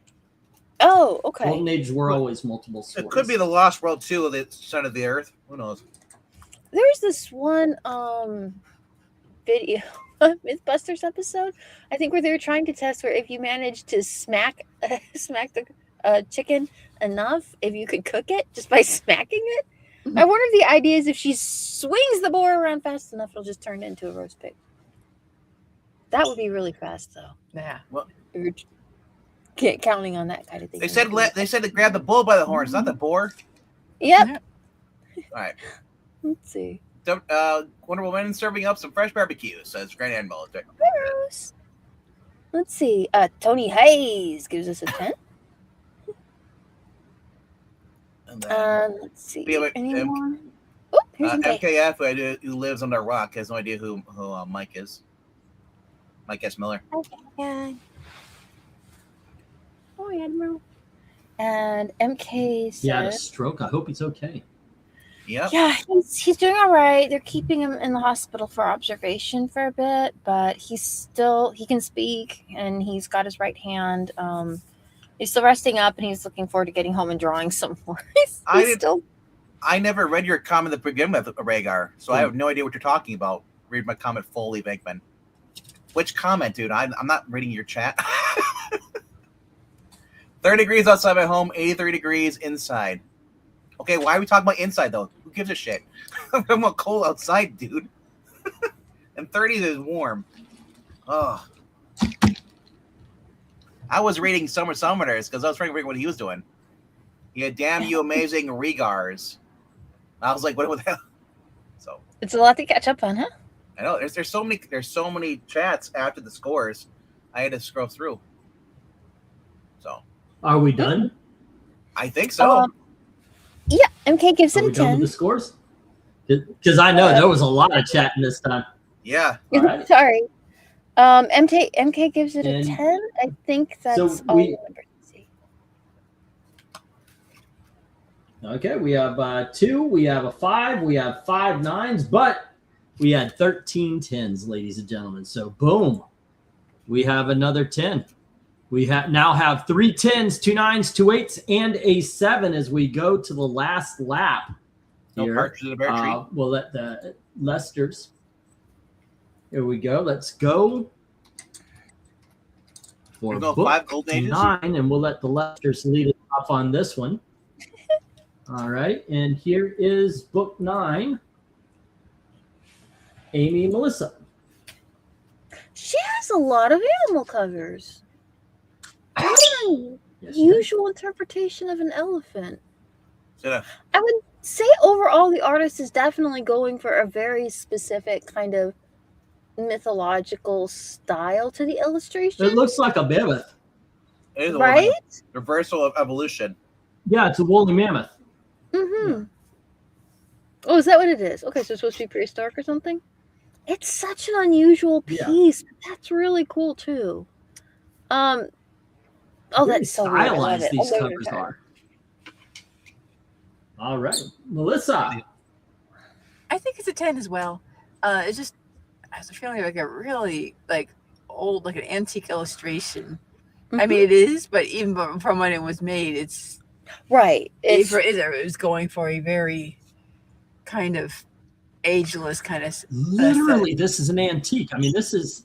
Oh, okay. Golden Age were always multiple stories. it could be the Lost World 2 of the Center of the Earth. Who knows? There's this one video Mythbusters episode, I think, where they were trying to test where if you manage to smack the chicken enough, if you could cook it just by smacking it. I wonder if the idea is if she swings the boar around fast enough, it'll just turn into a roast pig. That would be really fast, though. Yeah. Well, You're counting on that kind of thing. they said to grab the bull by the horns, not the boar. Yep. All right. Let's see. Wonder Woman serving up some fresh barbecue, says Grand Admiral. Gross. Let's see. Tony Hayes gives us a 10. And then, Let's see. Yeah, Any more? Oh, here's MK. MKF, who lives under a rock, has no idea who Mike is. Mike S. Miller. Yeah. Oh, Admiral. And MK says, He had a stroke. I hope he's okay. Yep. yeah, he's doing all right. They're keeping him in the hospital for observation for a bit, but he can speak and he's got his right hand. He's still resting up and he's looking forward to getting home and drawing some more. I never read your comment to begin with, Rhaegar, so I have no idea what you're talking about. Read my comment fully, Venkman. Which comment, dude? I'm not reading your chat. 30 degrees outside my home, 83 degrees inside. Okay, why are we talking about inside, though? Who gives a shit? I'm talking about cold outside, dude. And 30s is warm. Oh. I was reading Summer Summoners because I was trying to figure what he was doing. He had damn you amazing regars. I was like, what the hell? So It's a lot to catch up on, huh? I know there's so many chats after the scores. I had to scroll through. So Are we done? I think so. Yeah, MK gives Are it we a done 10. with the scores? Because I know there was a lot of chatting this time. Yeah. All right. Sorry. MK gives it a And 10. I think that's so all I remember to see. Okay, we have 2, we have a 5, we have 5 9s, but we had 13 10s, ladies and gentlemen. So boom, we have another 10. We now have 3 10s, 2 9s, 2 8s, and a 7 as we go to the last lap. No partridge in a pear tree. We'll let the Lesters. Here we go. Let's go for We'll go book 5 golden ages. 9, and we'll let the Lesters lead it off on this one. All right, and here is book 9. Amy Melissa. She has a lot of animal covers. What an Yes, she does. unusual interpretation of an elephant. So, I would say overall the artist is definitely going for a very specific kind of mythological style to the illustration. It looks like a mammoth. it is a Right? reversal of evolution. Yeah, it's a woolly mammoth. Mm-hmm. Yeah. Oh, is that what it is? Okay, so it's supposed to be prehistoric or something? It's such an unusual piece, but that's really cool too. Oh, Very that's so weird. I love stylized it. these I'll go to covers her. are. All right, Melissa. I think it's a 10 as well. It's just, I was feeling like a really old, like an antique illustration. I mean, it is, but even from when it was made, it's Right. it was going for a very kind of ageless kind of. Literally, this is an antique. I mean, this is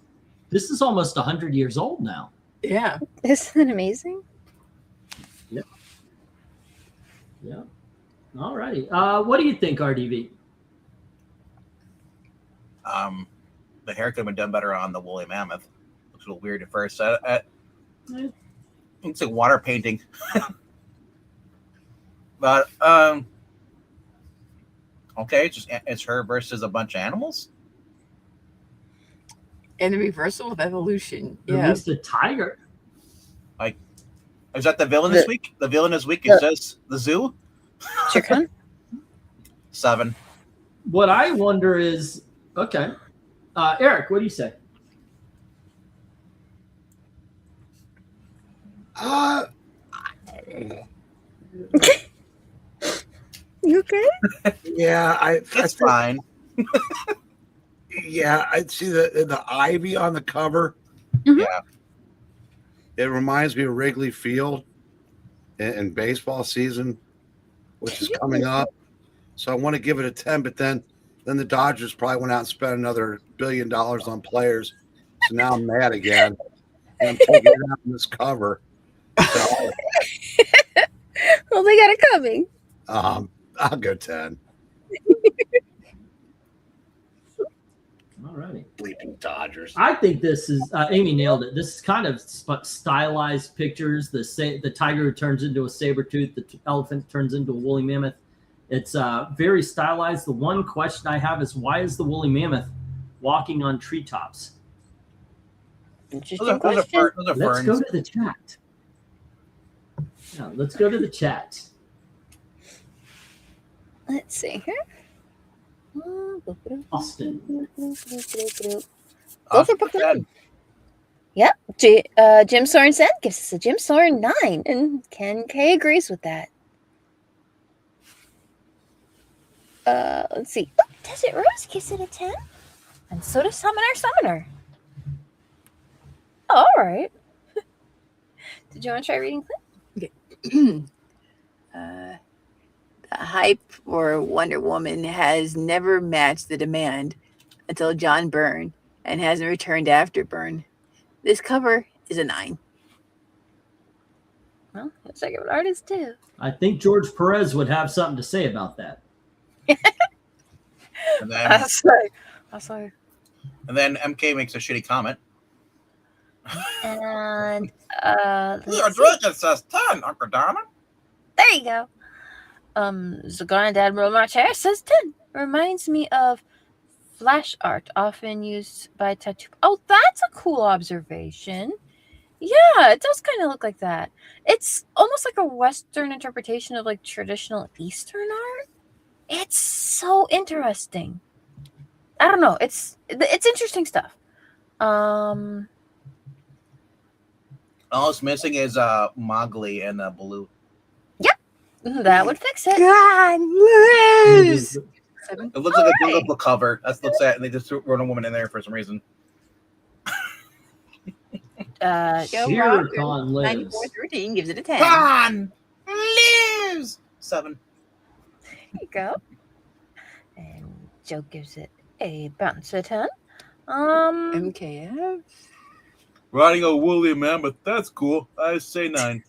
almost 100 years old now. Yeah. Isn't that amazing? Yeah. All righty. What do you think, RDV? The hair could have been done better on the woolly mammoth. Looks a little weird at first. Looks like water painting. But okay, it's her versus a bunch of animals. And the reversal of evolution. At Yeah. least the tiger. Is that the villain this week? The villain this week is just the zoo. Chicken? 7. What I wonder is, okay, Eric, what do you say? You okay? Yeah, That's fine. Yeah, I see the ivy on the cover. Mhm. Yeah. It reminds me of Wrigley Field in baseball season, which is coming up. So I want to give it a 10, but then the Dodgers probably went out and spent another $1 billion on players. So now I'm mad again. And I'm taking it out on this cover. So Well, they got it coming. I'll go 10. All righty. Bleeping Dodgers. I think this is Amy nailed it. This is kind of stylized pictures. The tiger turns into a saber tooth. The elephant turns into a woolly mammoth. It's very stylized. The one question I have is, why is the woolly mammoth walking on treetops? Interesting Those are question. ferns. Let's go to the chat. Yeah, let's go to the chat. Let's see here. Austin. Go for book 9. Ten. Yep. Jim Sorensen gives us a Jim Soren 9, and Ken K agrees with that. Let's see. Oh, Desert Rose gives it a 10, and so does Summoner. Oh, all right. Did you want to try reading, Clint? The hype for Wonder Woman has never matched the demand until John Byrne and hasn't returned to Afterburn. This cover is a 9. Well, it's like an artist too. I think George Perez would have something to say about that. And then, I say. and then MK makes a shitty comment. And Your drinking says 10, Uncle Diamond. there you go. The Grand Admiral Marcher says 10. Reminds me of flash art often used by tattoo. Oh, that's a cool observation. Yeah, it does kind of look like that. It's almost like a Western interpretation of like traditional Eastern art. It's so interesting. I don't know. It's interesting stuff. All it's missing is Mowgli and Baloo. That would fix it. God, Liz! It looks like a Jungle Book cover. That's looks at, and they just wrote a woman in there for some reason. Cheer Con Liz. 9413 gives it a 10. Con Liz 7. There you go. And Joe gives it a bounce of 10. Um, MKF. Riding a woolly mammoth. That's cool. I say 9.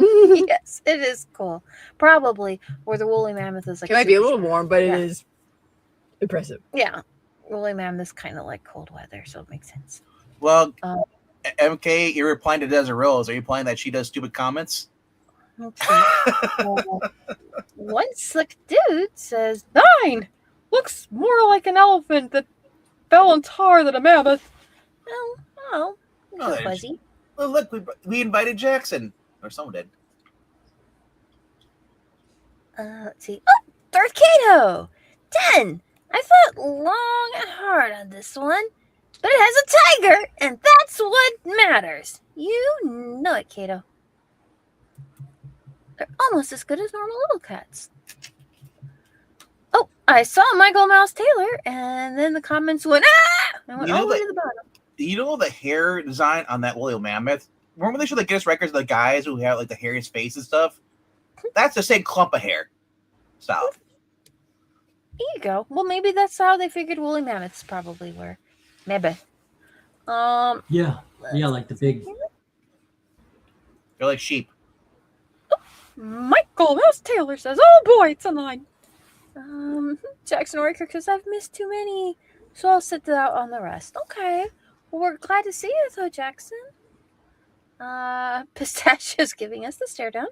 yes, it is cool. Probably where the woolly mammoth is like. It might be a super little short. warm, but Yeah. it is impressive. Yeah, woolly mammoth is kind of like cold weather, so it makes sense. Well, Um, MK, you're replying to Desert Rose. Are you implying that she does stupid comments? Let's see. One slick dude says 9. Looks more like an elephant that fell in tar than a mammoth. Oh, Oh, fuzzy. Well, look, we invited Jackson. Or someone did. Let's see. Oh, Darth Kato! 10! I thought long and hard on this one, but it has a tiger, and that's what matters. You know it, Kato. They're almost as good as normal little cats. Oh, I saw Michael Mouse Taylor, and then the comments went, ah! And went all the way to the bottom. You know the hair design on that woolly mammoth? Remember they showed the Guinness records of the guys who have like the hairiest face and stuff? That's the same clump of hair. Stop. There you go. Well, maybe that's how they figured woolly mammoths probably were. Maybe. Yeah, like the big. They're like sheep. Michael Mouse Taylor says, "Oh boy, it's a 9." Jackson Orker says, "I've missed too many, so I'll sit out on the rest." Okay. Well, we're glad to see you, though, Jackson. Pistachio's giving us the stare down.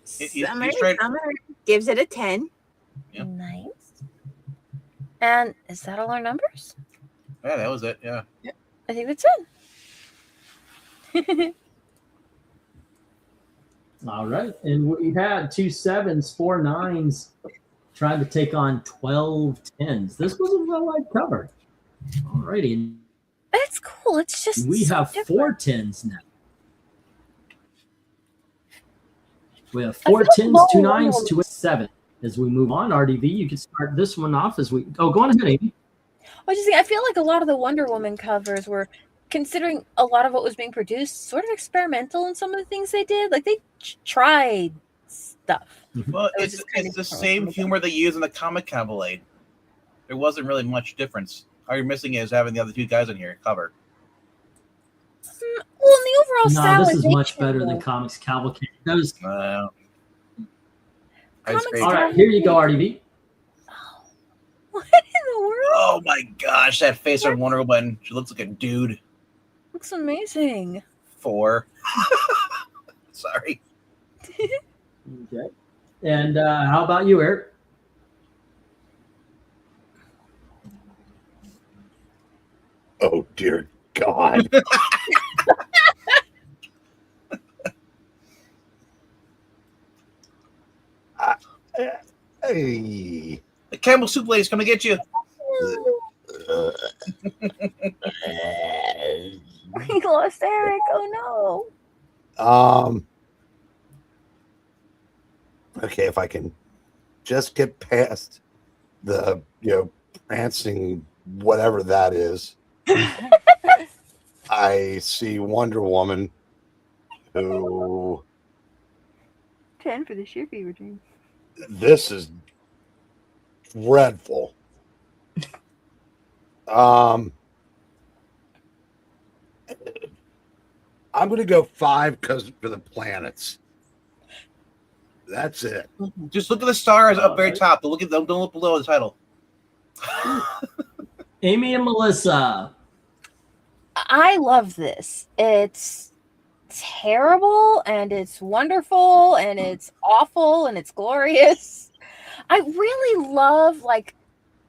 Summer gives it a 10. Yep. Nice. And is that all our numbers? Yeah, that was it. Yeah. I think that's it. All right. And we had 2 7s, 4 9s, trying to take on 12 10s. This was a well-liked cover. All righty. That's cool. It's just We so have different. 4 10s now. We have 4 10s, 2 9s, 2 7. As we move on, RDV, you can start this one off as we. Oh, go on ahead, Amy. I feel like a lot of the Wonder Woman covers were, considering a lot of what was being produced, sort of experimental in some of the things they did. Like they tried stuff. Well, It was it's just kind of the different. same humor they use in the comic Cavalade. There wasn't really much difference. All you're missing is having the other two guys in here cover. Well, in the overall style, No, this is much better than Comics Cavalcade. Those. Comics All right, here you go, RDV. What in the world? Oh my gosh, that face on Wonder Woman. She looks like a dude. Looks amazing. 4. Sorry. Okay. And how about you, Eric? Oh, dear God. Hey. The Campbell Soup Lady's coming to get you. We lost Eric. Oh no. Okay, if I can just get past the prancing whatever that is. I see Wonder Woman who 10 for the sheer fever dream. this is dreadful. I'm going to go 5 because for the planets. That's it. Just look at the stars up very Alright. top. Don't look below the title. Amy and Melissa. I love this. It's terrible and it's wonderful and it's awful and it's glorious. I really love like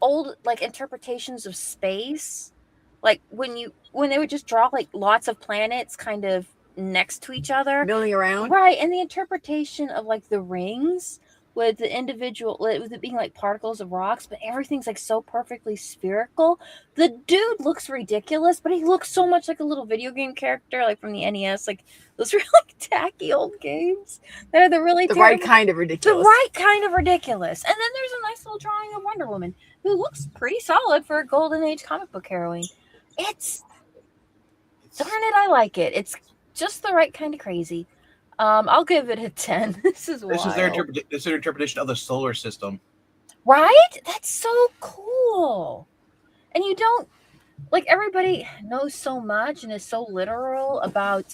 old like interpretations of space. Like when they would just draw like lots of planets kind of next to each other. Milling around. Right, and the interpretation of like the rings with the individual with it being like particles of rocks, but everything's like so perfectly spherical. The dude looks ridiculous, but he looks so much like a little video game character, like from the NES, like those really tacky old games that are the really The terrible, right kind of ridiculous. the right kind of ridiculous. And then there's a nice little drawing of Wonder Woman who looks pretty solid for a golden age comic book heroine. It's darn it, I like it. It's just the right kind of crazy. I'll give it a 10. This is wild. This is their interpretation of the solar system. Right? That's so cool. And you don't like everybody knows so much and is so literal about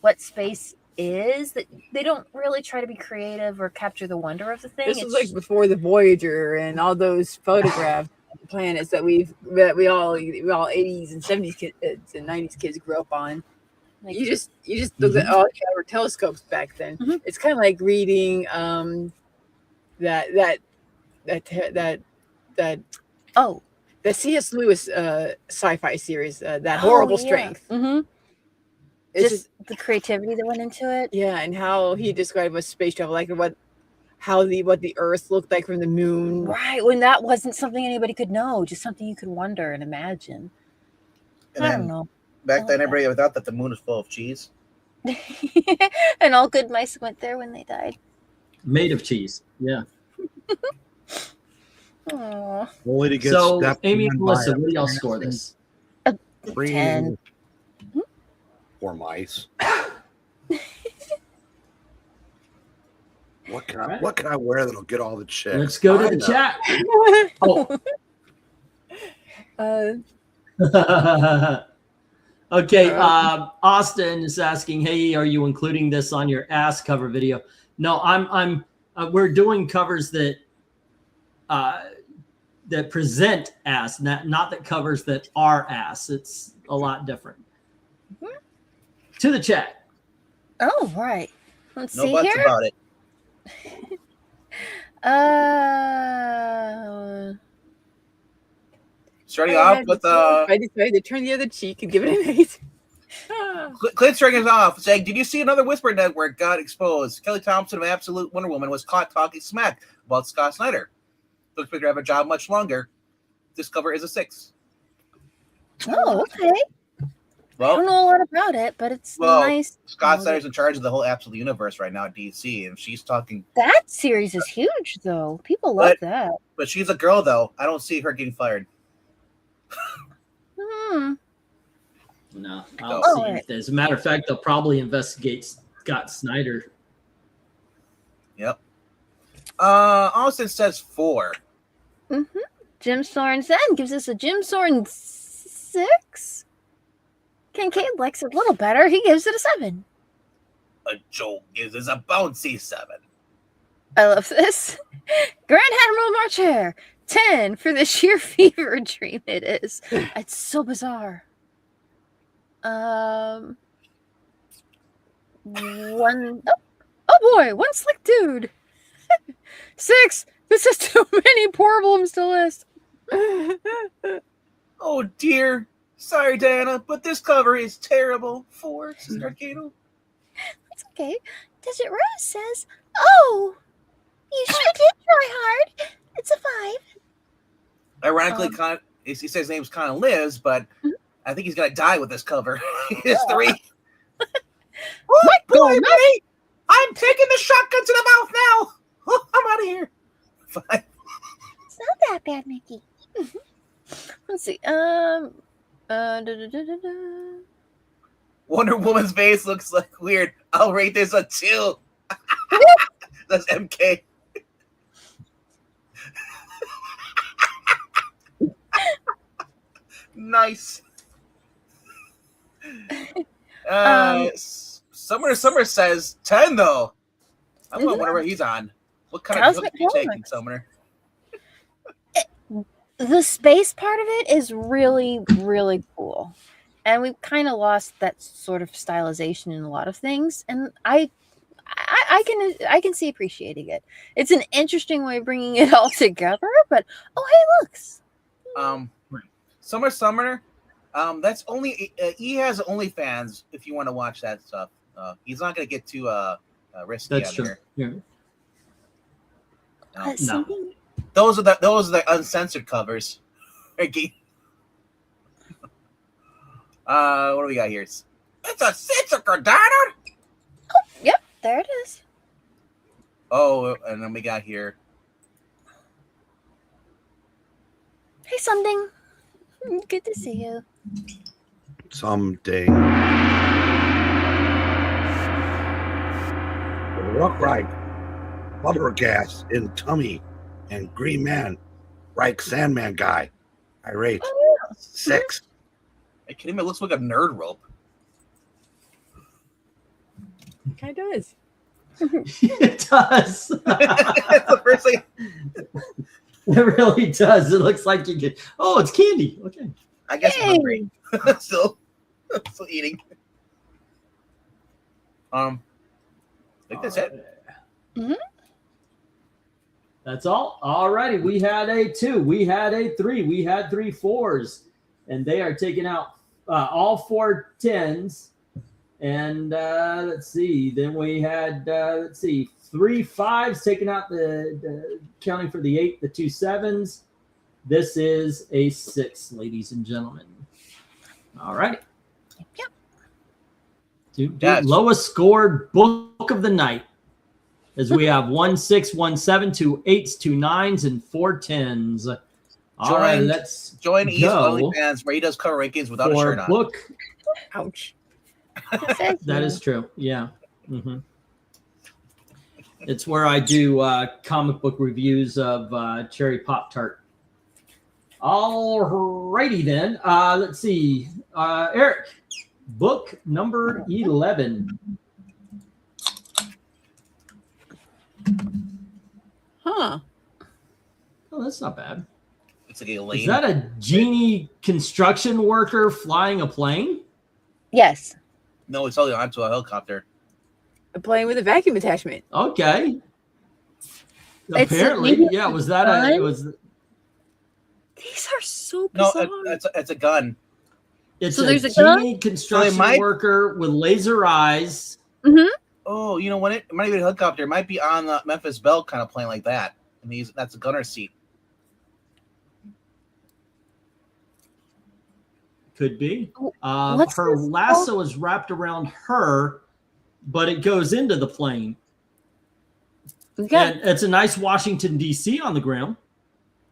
what space is that they don't really try to be creative or capture the wonder of the thing. This was like before the Voyager and all those photographs of planets that we all 80s and 70s kids and 90s kids grew up on. like, You just look at all our telescopes back then. Mhm. It's kind of like reading that oh, the C.S. Lewis sci-fi series, That Horrible Strength. Mm-hmm. It's Just the creativity that went into it. yeah, and how he described what space travel like, and what the Earth looked like from the moon. Right, when that wasn't something anybody could know, just something you could wonder and imagine. And I then don't know. back then, everybody thought that the moon was full of cheese. And all good mice went there when they died. Made of cheese. Yeah. Aww. Only to get So, stepped Amy on and by Melissa, a what do y'all planet score this? 10. Poor mice. What can I wear that'll get all the chicks? Let's go to I the know. chat. Oh. Okay, Austin is asking, "Hey, are you including this on your ass cover video?" No, I'm. We're doing covers that that present ass, not that covers that are ass. It's a lot different. Mhm. To the chat. Oh, right. Let's No see buts here. about it. Starting off with I decided to turn the other cheek and give it an 8. Clint starting us off saying, "Did you see another Whisper Network got exposed? Kelly Thompson of Absolute Wonder Woman was caught talking smack about Scott Snyder. Looks like they have a job much longer. This cover is a 6." Oh, okay. I Well, don't know a lot about it, but it's nice. Scott Snyder's in charge of the whole Absolute Universe right now at DC, and she's talking. That series is huge, though. People love that. But she's a girl, though. I don't see her getting fired. Hmm. No, I don't Oh, see right. it. As a matter of fact, they'll probably investigate Scott Snyder. Yep. Austin says 4. Mm-hmm. Jim Sorensen gives us a Jim Soren 6. Kincaid likes it a little better. He gives it a 7. Joel gives us a bouncy 7. I love this. Grand Admiral Marcher, 10 for the sheer fever dream it is. It's so bizarre. One boy, one slick dude. 6. This is too many problems to list. Oh dear. Sorry, Diana, but this cover is terrible. 4, Sister Kato. It's okay. Desert Rose says, "Oh, you sure did try hard. It's a 5." Ironically, he says his name's Connor Lives, but I think he's gonna die with this cover. It's 3. What boy, mate? I'm taking the shotgun to the mouth now. Oh, I'm out of here. 5. It's not that bad, Mickey. Let's see. Wonder Woman's face looks like weird. I'll rate this a 2. That's MK. Nice. Um, Summer says 10 though. I'm going whatever he's on. What kind of Cosmic drugs are you taking, Comics. Summer? The space part of it is really, really cool. And we've kind of lost that sort of stylization in a lot of things. And I can see appreciating it. It's an interesting way of bringing it all together. But oh, hey, looks. Summer. That's only he has OnlyFans if you want to watch that stuff. He's not going to get too risky. That's on true. Here. Yeah. No. Something. Those are the uncensored covers. Okay. What do we got here? It's a cardano. Yep, there it is. Oh, and then we got here. Hey, something. Good to see you. Someday. Rock right. Bubble gas in tummy and green man. Right Sandman guy. I rate 6. Hey, kidding me? It looks like a nerd rope. Kind of does. It does. That's the first thing. It really does. It looks like you get. Oh, it's candy. Okay. I guess I'm hungry. still eating. I think that's it. Mm-hmm. That's all. All righty. We had a 2. We had a 3. We had 3 4s. And they are taking out all 4 10s. And let's see. Then we had, 3 5s taking out the counting for the 8, the 2 7s. This is a 6, ladies and gentlemen. All righty. Yep. Lowest scored book of the night. As we have 1 6, 1 7, 2 8s, 2 9s, and 4 10s. All right, let's join East OnlyFans where he does cover rankings without a shirt on. Book. Ouch. That is true. Yeah. Mm-hmm. It's where I do comic book reviews of Cherry Pop Tart. All righty then. Let's see. Eric, book number 11. Huh. Oh, that's not bad. It's like a lane. Is that a genie construction worker flying a plane? Yes. No, it's only onto a helicopter. Playing with a vacuum attachment. Okay. It's Apparently, yeah. Was that a? It was. These are so No, bizarre. it's a gun. It's So a there's a genie construction worker with laser eyes. Mm-hmm. Oh, you know what? It might be a helicopter. It might be on the Memphis Belle kind of plane like that. And that's a gunner seat. Could be. What's Her this lasso is wrapped around her, but it goes into the plane. Okay. And it's a nice Washington, D.C. on the ground.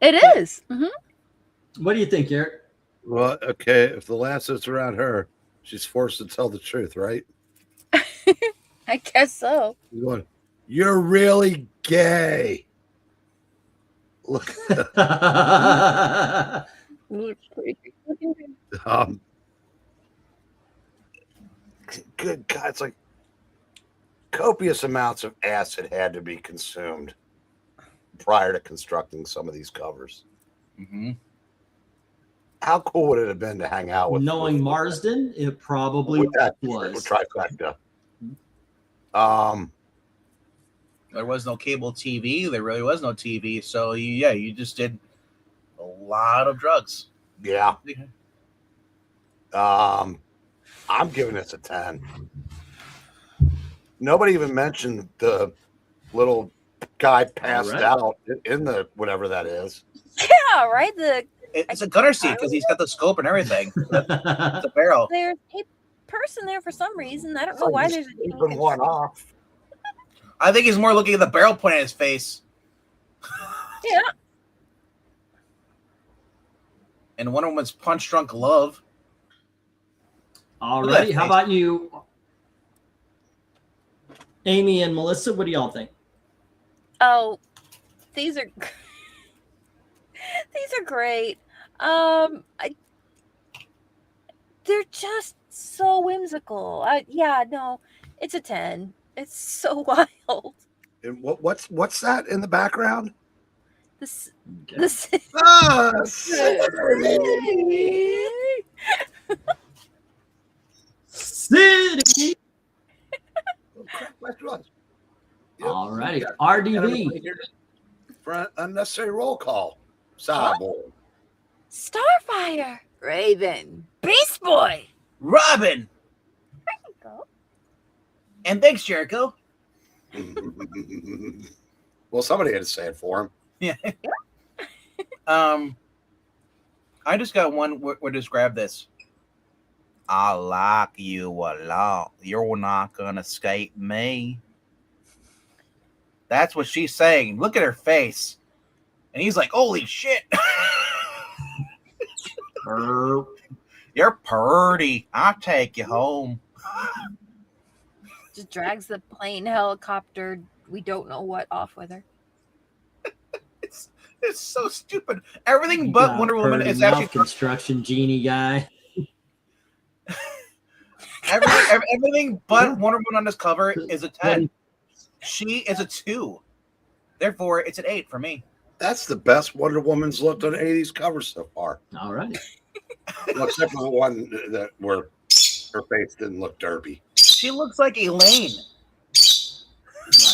It is. Mm-hmm. What do you think, Eric? Well, okay, if the lasso's around her, she's forced to tell the truth, right? I guess so. You're really gay. Look. Good God, it's like copious amounts of acid had to be consumed prior to constructing some of these covers. Mm-hmm. How cool would it have been to hang out with? Knowing Marsden, it probably was. Trifecta. There was no cable TV. There really was no TV. So you just did a lot of drugs. Yeah. I'm giving this a 10. Nobody even mentioned the little guy passed out in the whatever that is. Yeah, right. It's a gunner seat because he's got the scope and everything. It's a barrel. There's a person there for some reason. I don't know why there's a keeping one off. I think he's more looking at the barrel point at his face. Yeah. And Wonder Woman's punch drunk love. All right. How about you, Amy and Melissa? What do y'all think? Oh, these are great. they're just so whimsical. Yeah, no, it's a 10. It's so wild. And what's that in the background? This Okay. this Ah, City. Oh, crap, left was. All righty. Got RDV. everybody here for an unnecessary roll call. Sabo. Starfire, Raven. Beast Boy. Robin. Go. And thanks, Jericho. Well, somebody had to say it for him. Yeah. I just got one where to describe this. I like you a lot. You're not gonna escape me. That's what she's saying. Look at her face. And he's like, holy shit. You're pretty. I'll take you home. Just drags the plane, helicopter, we don't know what, off with her. It's so stupid. Everything but Wonder Woman is actually construction genie guy. everything but Wonder Woman on this cover is a 10. She is a 2. Therefore, it's an 8 for me. That's the best Wonder Woman's looked on any of these covers so far. All right. Well, except for the one that where her face didn't look derpy. She looks like Elaine.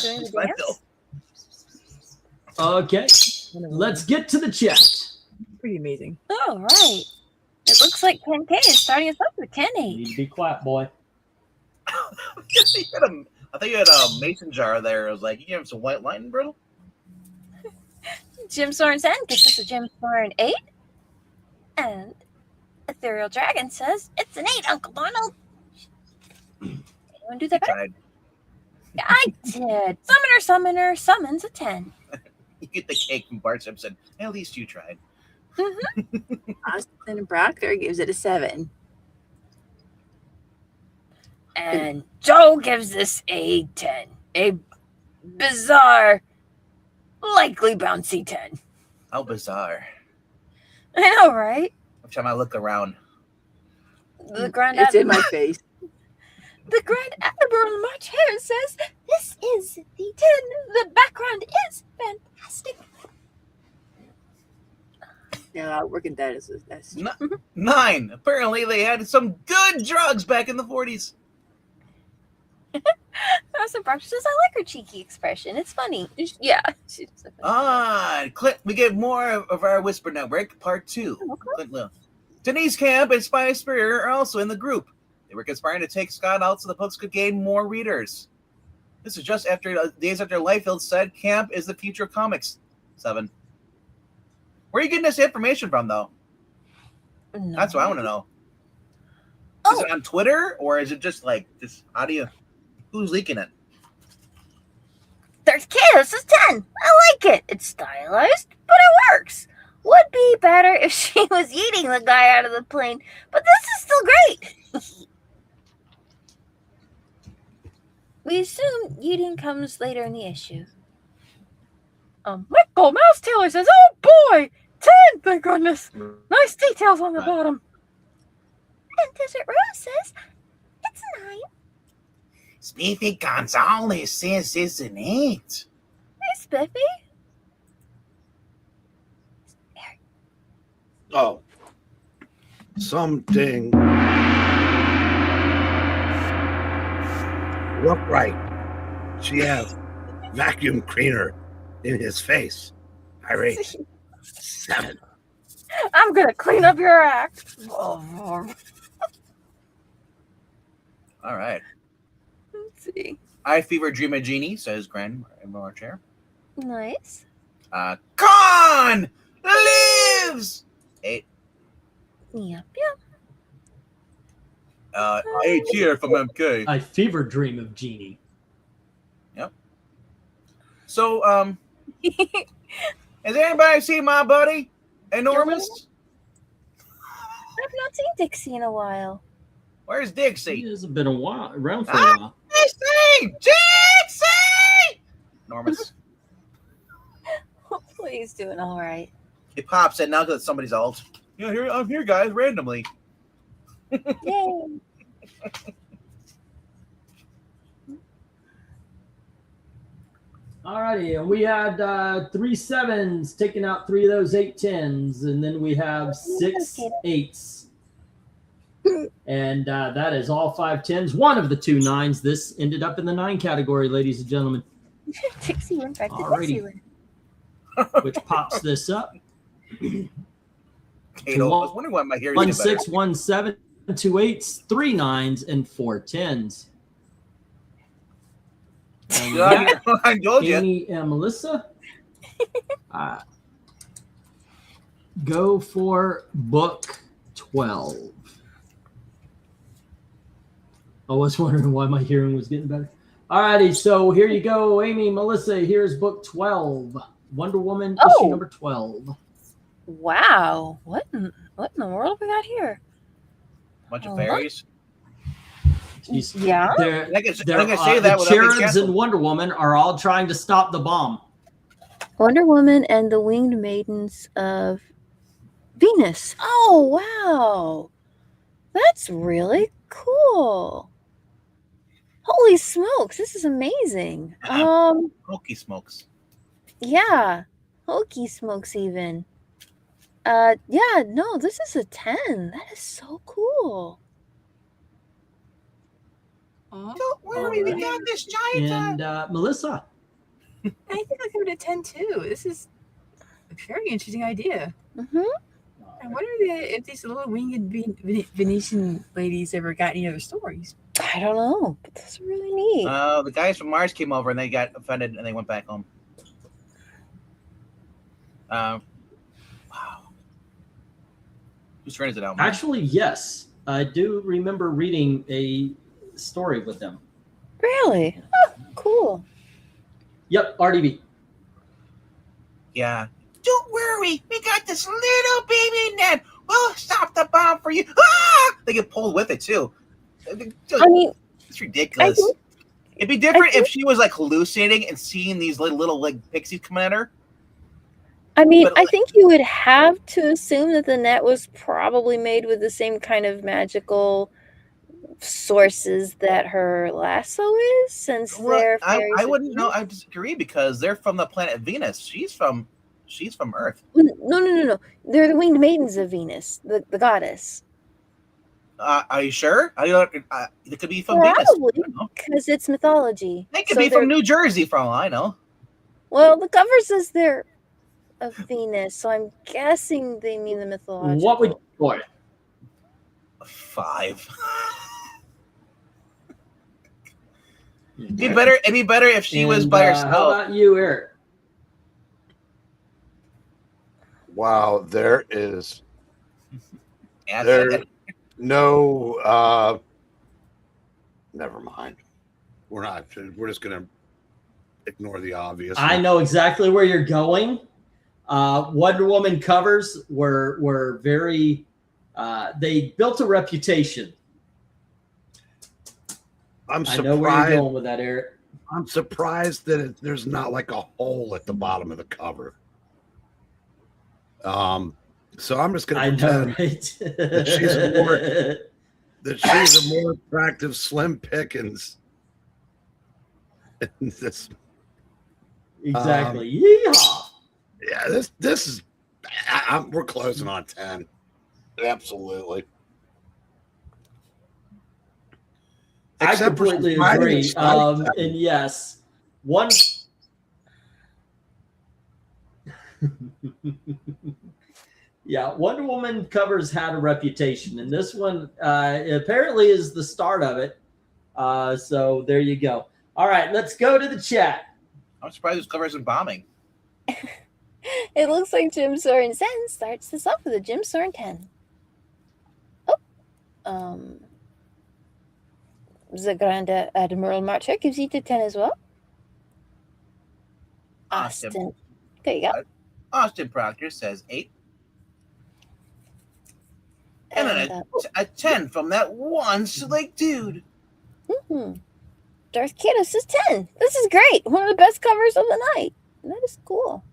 Doing the dance? Okay. Let's get to the chat. Pretty amazing. All right. It looks like Ken K is starting us up with 10-8. You need to be quiet, boy. I thought you had a mason jar there. I was like, you give him some white lightning, brittle? Jim Sorensen gives us a Jim Soren 8. And Ethereal Dragon says, it's an 8, Uncle Donald. Anyone do that better? Tried. Yeah, I did. Summoner summons a 10. You get the cake from Bart Simpson. At least you tried. Austin Brock there gives it a 7. And Joe gives this a 10. A bizarre, likely bouncy 10. How bizarre. I know, right? Every time I look around. The Grand It's in Admiral, my face. the Grand Admiral March Harris says, this is the 10. The background is fantastic. Yeah, working that is that's 9. Apparently, they had some good drugs back in the 40s. Austin Brock says, I like her cheeky expression. It's funny. Yeah. She's so funny. Clint, we get more of our Whisper Network, part 2. Okay. Clint Lil. Denise Camp and Spy Spear are also in the group. They were conspiring to take Scott out so the books could gain more readers. This is just after days after Liefeld said Camp is the future of comics. 7. Where are you getting this information from, though? No. That's what I want to know. Is it on Twitter, or is it just how do you? Who's leaking it? There's Chaos is 10. I like it. It's stylized, but it works. Would be better if she was eating the guy out of the plane, but this is still great. We assume eating comes later in the issue. Michael Mouse Taylor says, oh boy, 10, thank goodness. Nice details on the bottom. And Desert Rose says, it's 9. Spiffy Gonzalez says it's an 8. Hey, Spiffy. Oh. Something. Look right. She has vacuum cleaner in his face. Irate. 7. I'm going to clean up your act. All right. Let's see. I Fever Dream of Genie, says Grandma Chair. Nice. Khan lives! 8. Yep. 8 here from MK. I fever dream of Genie. Yep. So, has anybody seen my buddy? Enormous? I've not seen Dixie in a while. Where's He Dixie? hasn't been around for a while. Dixie! Dixie! Enormous. Hopefully he's doing all right. It pops in now because it's somebody's alt. Yeah, I'm here, guys, randomly. Yay! Alrighty, and we had 3 sevens, taking out 3 of those 8 tens, and then we have 6 8s. And that is all 5 tens. One of the 2 9s. This ended up in the 9 category, ladies and gentlemen. Dixie went back to Alrighty. Dixieland. Which pops this up. Kato, I was wondering why my hearing 1 is better. 6, 1 7, 2 8s, 3 9s, and 4 10s. And Yeah, I told you. Amy and Melissa, go for book 12. I was wondering why my hearing was getting better. Alrighty, so here you go, Amy, Melissa. Here's book 12, Wonder Woman issue number 12. Wow, what in the world we got here? Bunch of fairies. Yeah. They're, I can say that the without being cherubs canceled. and Wonder Woman are all trying to stop the bomb. Wonder Woman and the Winged Maidens of Venus. Oh, wow. That's really cool. Holy smokes, this is amazing. Hokey smokes. Yeah. Hokey smokes even. Yeah, no, this is a 10. That is so cool. Don't worry, we got this giant. And Melissa. I think I'll give it a 10 too. This is a very interesting idea. Mm-hmm. I wonder if these little winged Venetian ladies ever got any other stories. I don't know, but that's really neat. The guys from Mars came over and they got offended and they went back home. Wow. Whose turn is it out? Actually, yes. I do remember reading a story with them. Really? Oh, cool. Yep, RDB. Yeah. Don't worry, we got this little baby Ned. We'll stop the bomb for you. Ah! They get pulled with it too. I mean, it's ridiculous. It'd be different if she was like hallucinating and seeing these little like pixies coming at her. I mean, But, I think you would have to assume that the net was probably made with the same kind of magical sources that her lasso is, since they're fairies. I wouldn't know. I disagree because they're from the planet Venus. She's from Earth. No. They're the Winged Maidens of Venus, the goddess. Are you sure? I don't. It could be from Probably, Venus. because it's mythology. They could be from New Jersey, for all I know. Well, the cover says they're of Venus, so I'm guessing they mean the mythological. What would you for it? 5. It'd be better if she was by herself. How about you, Eric? Wow, there is Yeah, no. Never mind. We're just gonna ignore the obvious. I know exactly where you're going. Wonder Woman covers were very. They built a reputation. I'm I know where you're surprised. going with that, Eric. I'm surprised that there's not like a hole at the bottom of the cover. So I'm just I gonna know, pretend right? that she's a more attractive Slim Pickens. This, Exactly. Yeehaw! yeah, this is. We're closing on 10. Absolutely. I Except for completely some fighting agree. and stuff. And yes, one. Yeah, Wonder Woman covers had a reputation, and this one apparently is the start of it. So there you go. All right, let's go to the chat. I'm surprised this cover isn't bombing. It looks like Jim Soren 10 starts this off with a Jim Soren 10. Oh, the Grand Admiral Marcher gives you the 10 as well. Austin. There you go. Austin Proctor says 8. And then And, a 10 from that one slick dude. Darth Kato says 10. This is great. One of the best covers of the night. That is cool.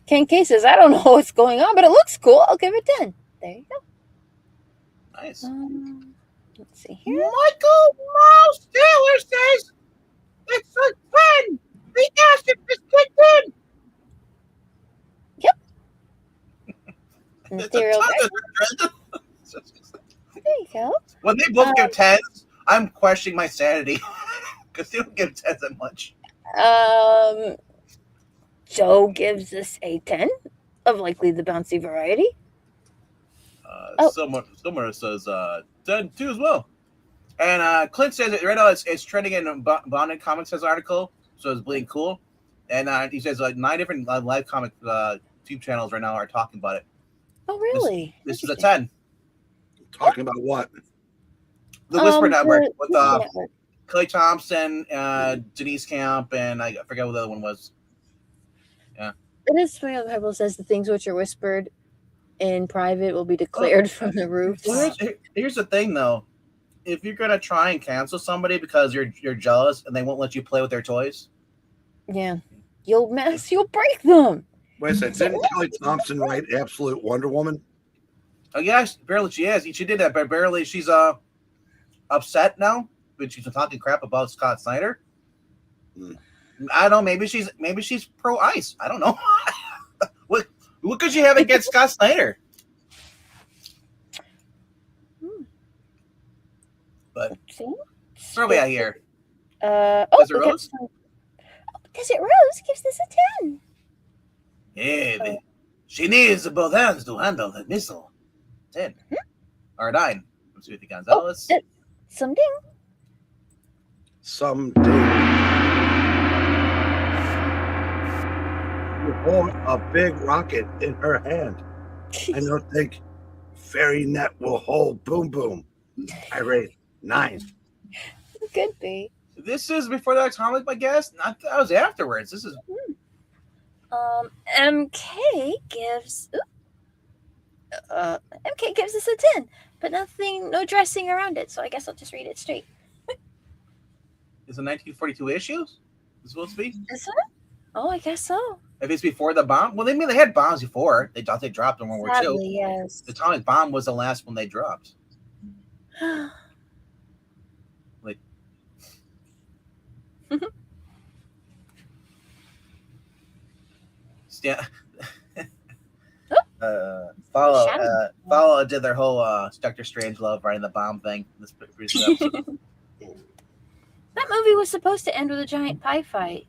Ken K says, I don't know what's going on, but it looks cool. I'll give it 10. There you go. Nice. Let's see here. Michael Mouse Taylor says it's a 10. The acid is kicked in. Material. There you go. When they both give 10s, I'm questioning my sanity because they don't give 10s that much. Joe gives this a 10 of likely the bouncy variety. Someone says 10 too as well. And Clint says it right now it's trending in Bonded Comics has article, so it's bleeding cool. And he says like 9 different live comic YouTube channels right now are talking about it. Oh, really? This is a 10. Talking about what? The Whisper Network with Network. Clay Thompson, Denise Camp, and I forget what the other one was. Yeah. It is funny how the Bible says the things which are whispered in private will be declared from the roofs. Well, here's the thing, though. If you're gonna try and cancel somebody because you're jealous and they won't let you play with their toys, yeah, you'll break them. Wait a second. Didn't Kelly Thompson write Absolute Wonder Woman? oh yes, barely she is. She did that, but barely she's upset now. But she's talking crap about Scott Snyder. I don't know. Maybe she's pro ice. I don't know. what could you have against Scott Snyder? But where are we at here? Desert Rose? Desert Rose gives this a 10. Yeah, she needs both hands to handle the missile. 10 or 9. Let's see what the Gonzalez. Someday. You hold a big rocket in her hand. I don't think Fairy Net will hold Boom Boom. I rate 9. Could be. This is before that comic, I guess. Not that was afterwards. This is. MK gives. MK gives us a 10, but no dressing around it. So I guess I'll just read it straight. Is it 1942 issues? It's supposed to be. Is it? Oh, I guess so. If it's before the bomb, well, they had bombs before. They thought they dropped in World War II. Yes. The atomic bomb was the last one they dropped. Like. Yeah. Follow did their whole Dr. Strangelove writing the bomb thing. This episode. That movie was supposed to end with a giant pie fight.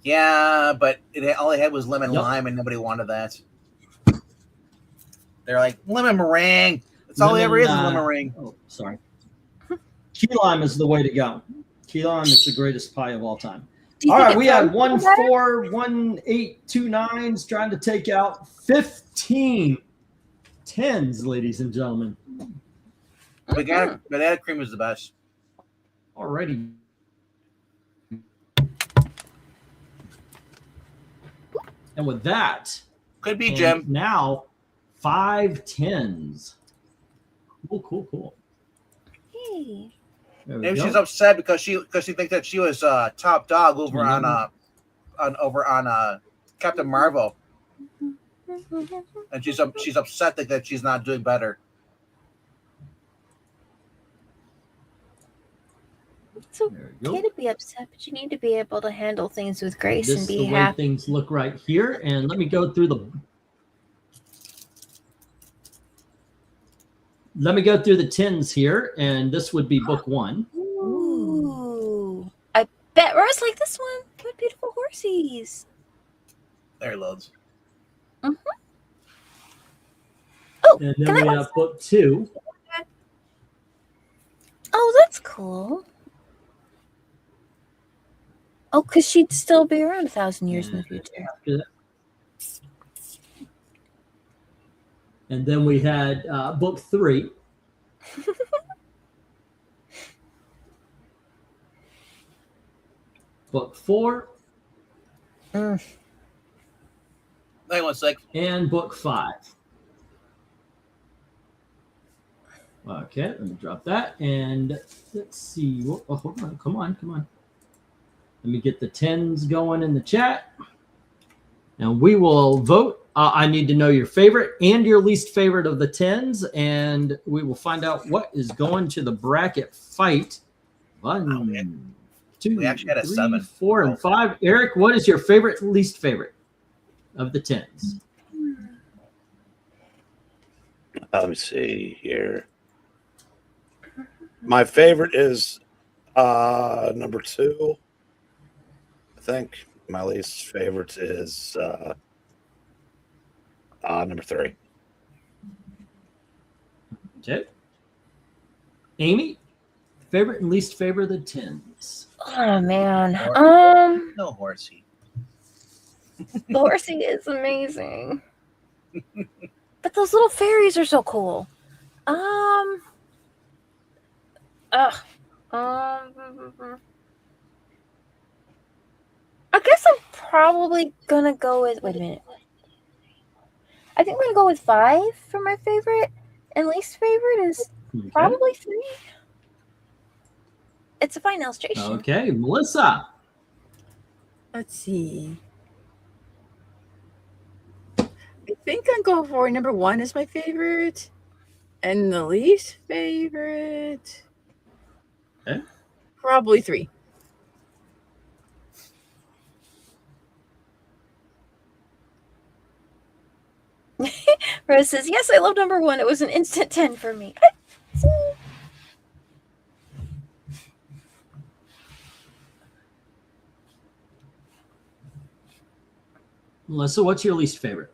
Yeah, but all they had was lemon lime, and nobody wanted that. They're like lemon meringue. That's all there ever is lemon meringue. Oh, sorry. Key lime is the way to go. Key lime is the greatest pie of all time. All right, we had 1 4, 1 8, 2 9s trying to take out 15 10s, ladies and gentlemen. Banana cream is the best. Alrighty. And with that, could be Jim. Now 5 10s. Cool. Hey. Maybe she's upset because she thinks that she was top dog over on Captain Marvel, and she's upset that she's not doing better. It's okay to be upset, but you need to be able to handle things with grace and be the happy. way things look right here, and let me go through the. Let me go through the 10s here, and this would be book 1. Ooh. I bet Rose like this one. What beautiful horsies. There, loads. Mm-hmm. Oh, and then we have book 2. Oh, that's cool. Oh, because she'd still be around 1,000 years in the future. And then we had book 3. Book 4. Hang on 1 sec. And book 5. Okay, let me drop that. And let's see. Oh, hold on. Come on. Let me get the 10s going in the chat. And we will vote I need to know your favorite and your least favorite of the 10s, and we will find out what is going to the bracket fight. One, two, We actually had a three, 7. 4, and 5. Eric, what is your favorite, least favorite of the 10s? Let me see here. My favorite is number 2. I think my least favorite is number 3. Okay. Amy, favorite and least favorite of the 10s? Oh man. No Horsey. The Horsey is amazing. But those little fairies are so cool. I guess I'm probably gonna go with. Wait a minute. I think I'm gonna go with 5 for my favorite, and least favorite is probably 3. It's a fine illustration. Okay, Melissa. Let's see. I think I'm going for number 1 is my favorite, and the least favorite. Okay. Probably 3. Rose says, yes, I love number 1. It was an instant 10 for me. Melissa, what's your least favorite?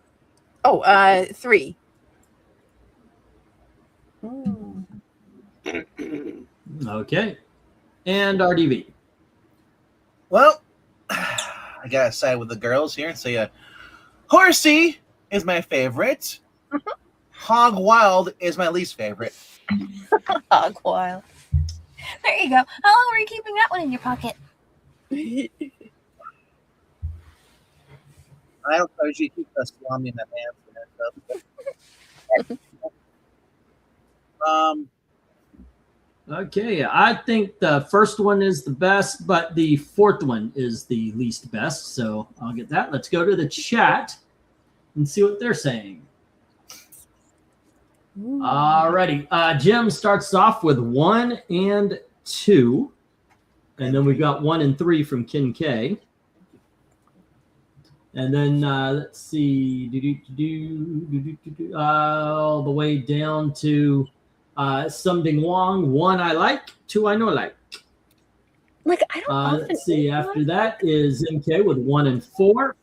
Oh, 3. Okay. And RDV. Well, I gotta side with the girls here and say Horsey is my favorite. Hog Wild is my least favorite. Hog Wild. There you go. How long were you keeping that one in your pocket? I don't usually keep the salami in my pants. Okay, I think the first one is the best, but the fourth one is the least best. So I'll get that. Let's go to the chat and see what they're saying. Alrighty. Jim starts off with 1 and 2. And then we've got 1 and 3 from Ken K. And then let's see, all the way down to Sumding Wong. 1 I like, 2 I know like. Like I don't often let's see, after that is MK with 1 and 4.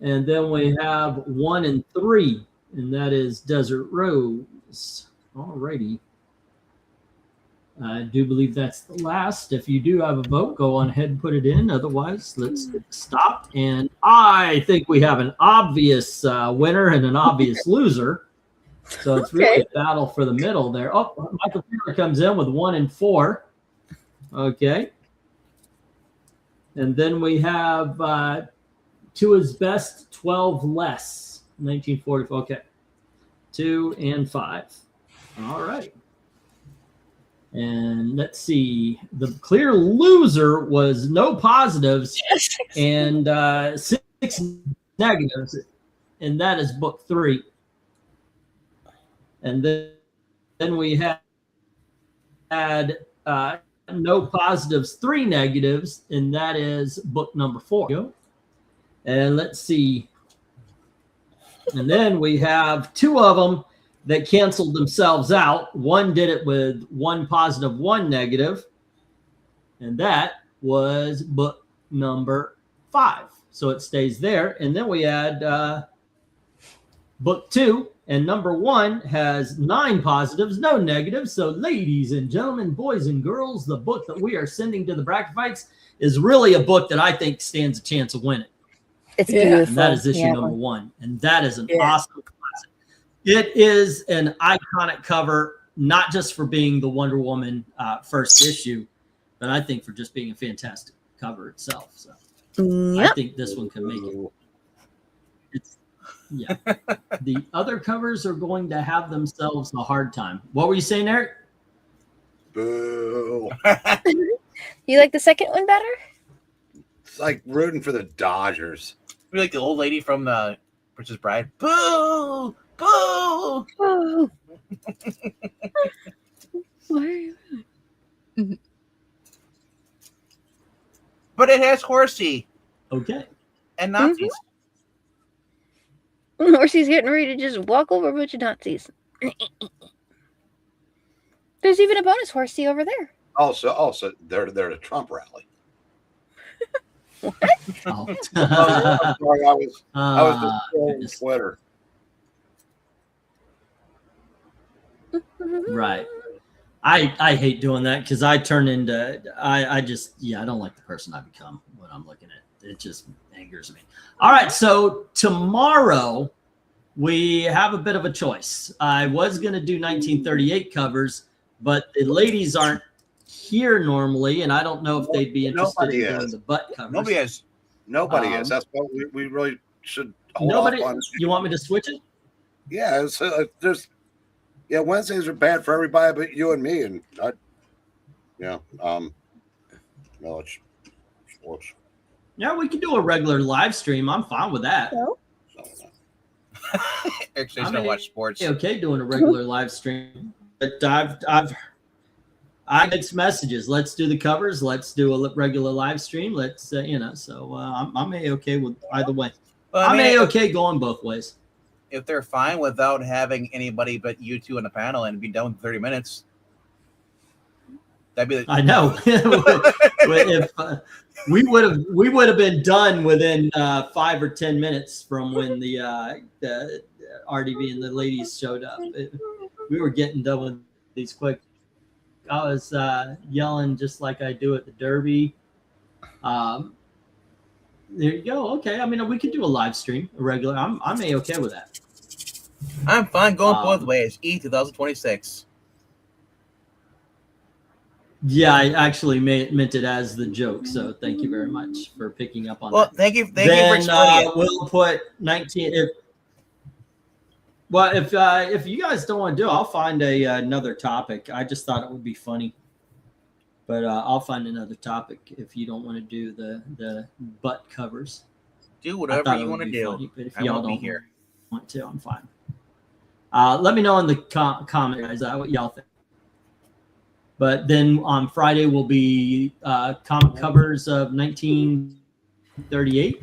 And then we have 1 and 3, and that is Desert Rose. Alrighty. I do believe that's the last. If you do have a vote, go on ahead and put it in. Otherwise, let's stop. And I think we have an obvious winner and an obvious loser. So it's really a battle for the middle there. Oh, Michael Taylor comes in with 1 and 4. Okay. And then we have 2 is best, 12 less. 1944. Okay. 2 and 5. All right. And let's see. The clear loser was no positives and 6 negatives. And that is book 3. And then we had no positives, 3 negatives, and that is book number 4. And let's see. And then we have 2 of them that canceled themselves out. 1 did it with 1 positive, 1 negative. And that was book number 5. So it stays there. And then we had book 2. And number 1 has 9 positives, no negatives. So ladies and gentlemen, boys and girls, the book that we are sending to the bracket fights is really a book that I think stands a chance of winning. It's beautiful. And that is issue number 1. And that is an awesome classic. It is an iconic cover, not just for being the Wonder Woman first issue, but I think for just being a fantastic cover itself. So I think this one can make it. The other covers are going to have themselves a hard time. What were you saying, Eric? Boo. You like the second one better? It's like rooting for the Dodgers. We're like the old lady from the Princess Bride. Boo! Boo! Oh. Why? But it has Horsey Okay. and Nazis. Horsey's getting ready to just walk over a bunch of Nazis. There's even a bonus Horsey over there. Also, they're at a Trump rally. Oh. I'm sorry, I was just on goodness. Twitter. Right. I hate doing that because I turn into I don't like the person I become when I'm looking at it. It just angers me. All right, so tomorrow we have a bit of a choice. I was going to do 1938 covers, but the ladies aren't here normally, and I don't know if they'd be interested in doing the butt covers. Nobody is. Nobody is. That's what we really should hold Nobody. off on. You want me to switch it? Yeah, Wednesdays are bad for everybody but you and me, and Village Sports. Yeah, we can do a regular live stream. I'm fine with that. No. Actually, I watch sports. Okay, doing a regular live stream, but I get messages. Let's do the covers. Let's do a regular live stream. Let's So I'm okay with either way. Well, I'm okay going both ways. If they're fine without having anybody but you two in the panel and be done in 30 minutes, that'd be. I know. If we would have been done within 5 or 10 minutes from when the RDV and the ladies showed up. We were getting done with these quick. I was yelling just like I do at the Derby. There you go. Okay. I mean, we could do a live stream, a regular. I'm okay with that. I'm fine going both ways. 2026. Yeah, I actually meant it as the joke. So thank you very much for picking up on that. Well, thank you for explaining it. We'll put 19. If you guys don't want to do it, I'll find another topic. I just thought it would be funny. But I'll find another topic if you don't want to do the butt covers. Do whatever you want to do. Funny, but if I y'all won't be don't here. want to, I'm fine. Let me know in the comment, guys, what y'all think. But then on Friday will be comic covers of 1938,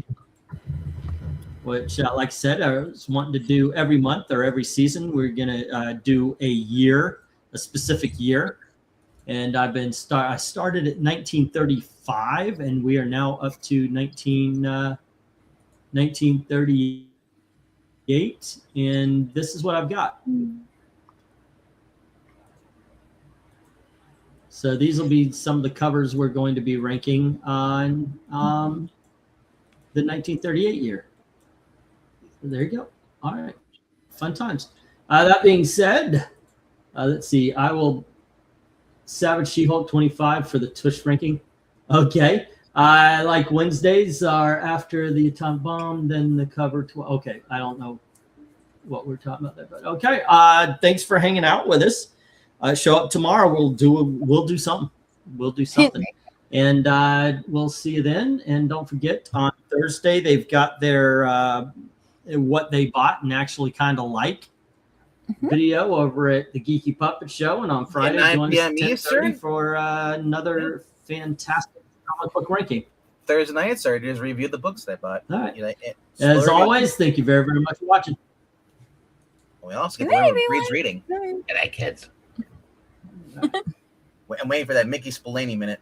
which, like I said, I was wanting to do every month or every season. We're going to do a specific year. And I started at 1935, and we are now up to 1938, and this is what I've got. So these will be some of the covers we're going to be ranking on the 1938 year. So there you go. All right. Fun times. That being said, let's see. I will Savage She-Hulk 25 for the Tush ranking. Okay. Like Wednesdays are after the atomic bomb, then the cover 12. Okay. I don't know what we're talking about there, but okay. Thanks for hanging out with us. Show up tomorrow. We'll do something. We'll do something. And we'll see you then. And don't forget, on Thursday, they've got their what they bought and actually kind of like video over at the Geeky Puppet Show. And on Friday, join us at 10:30 for another fantastic comic book ranking. Thursday night, sir, just review the books they bought. All right. As always, thank you very, very much for watching. We also get to reads reading. Good night, kids. I'm waiting for that Mickey Spillane minute.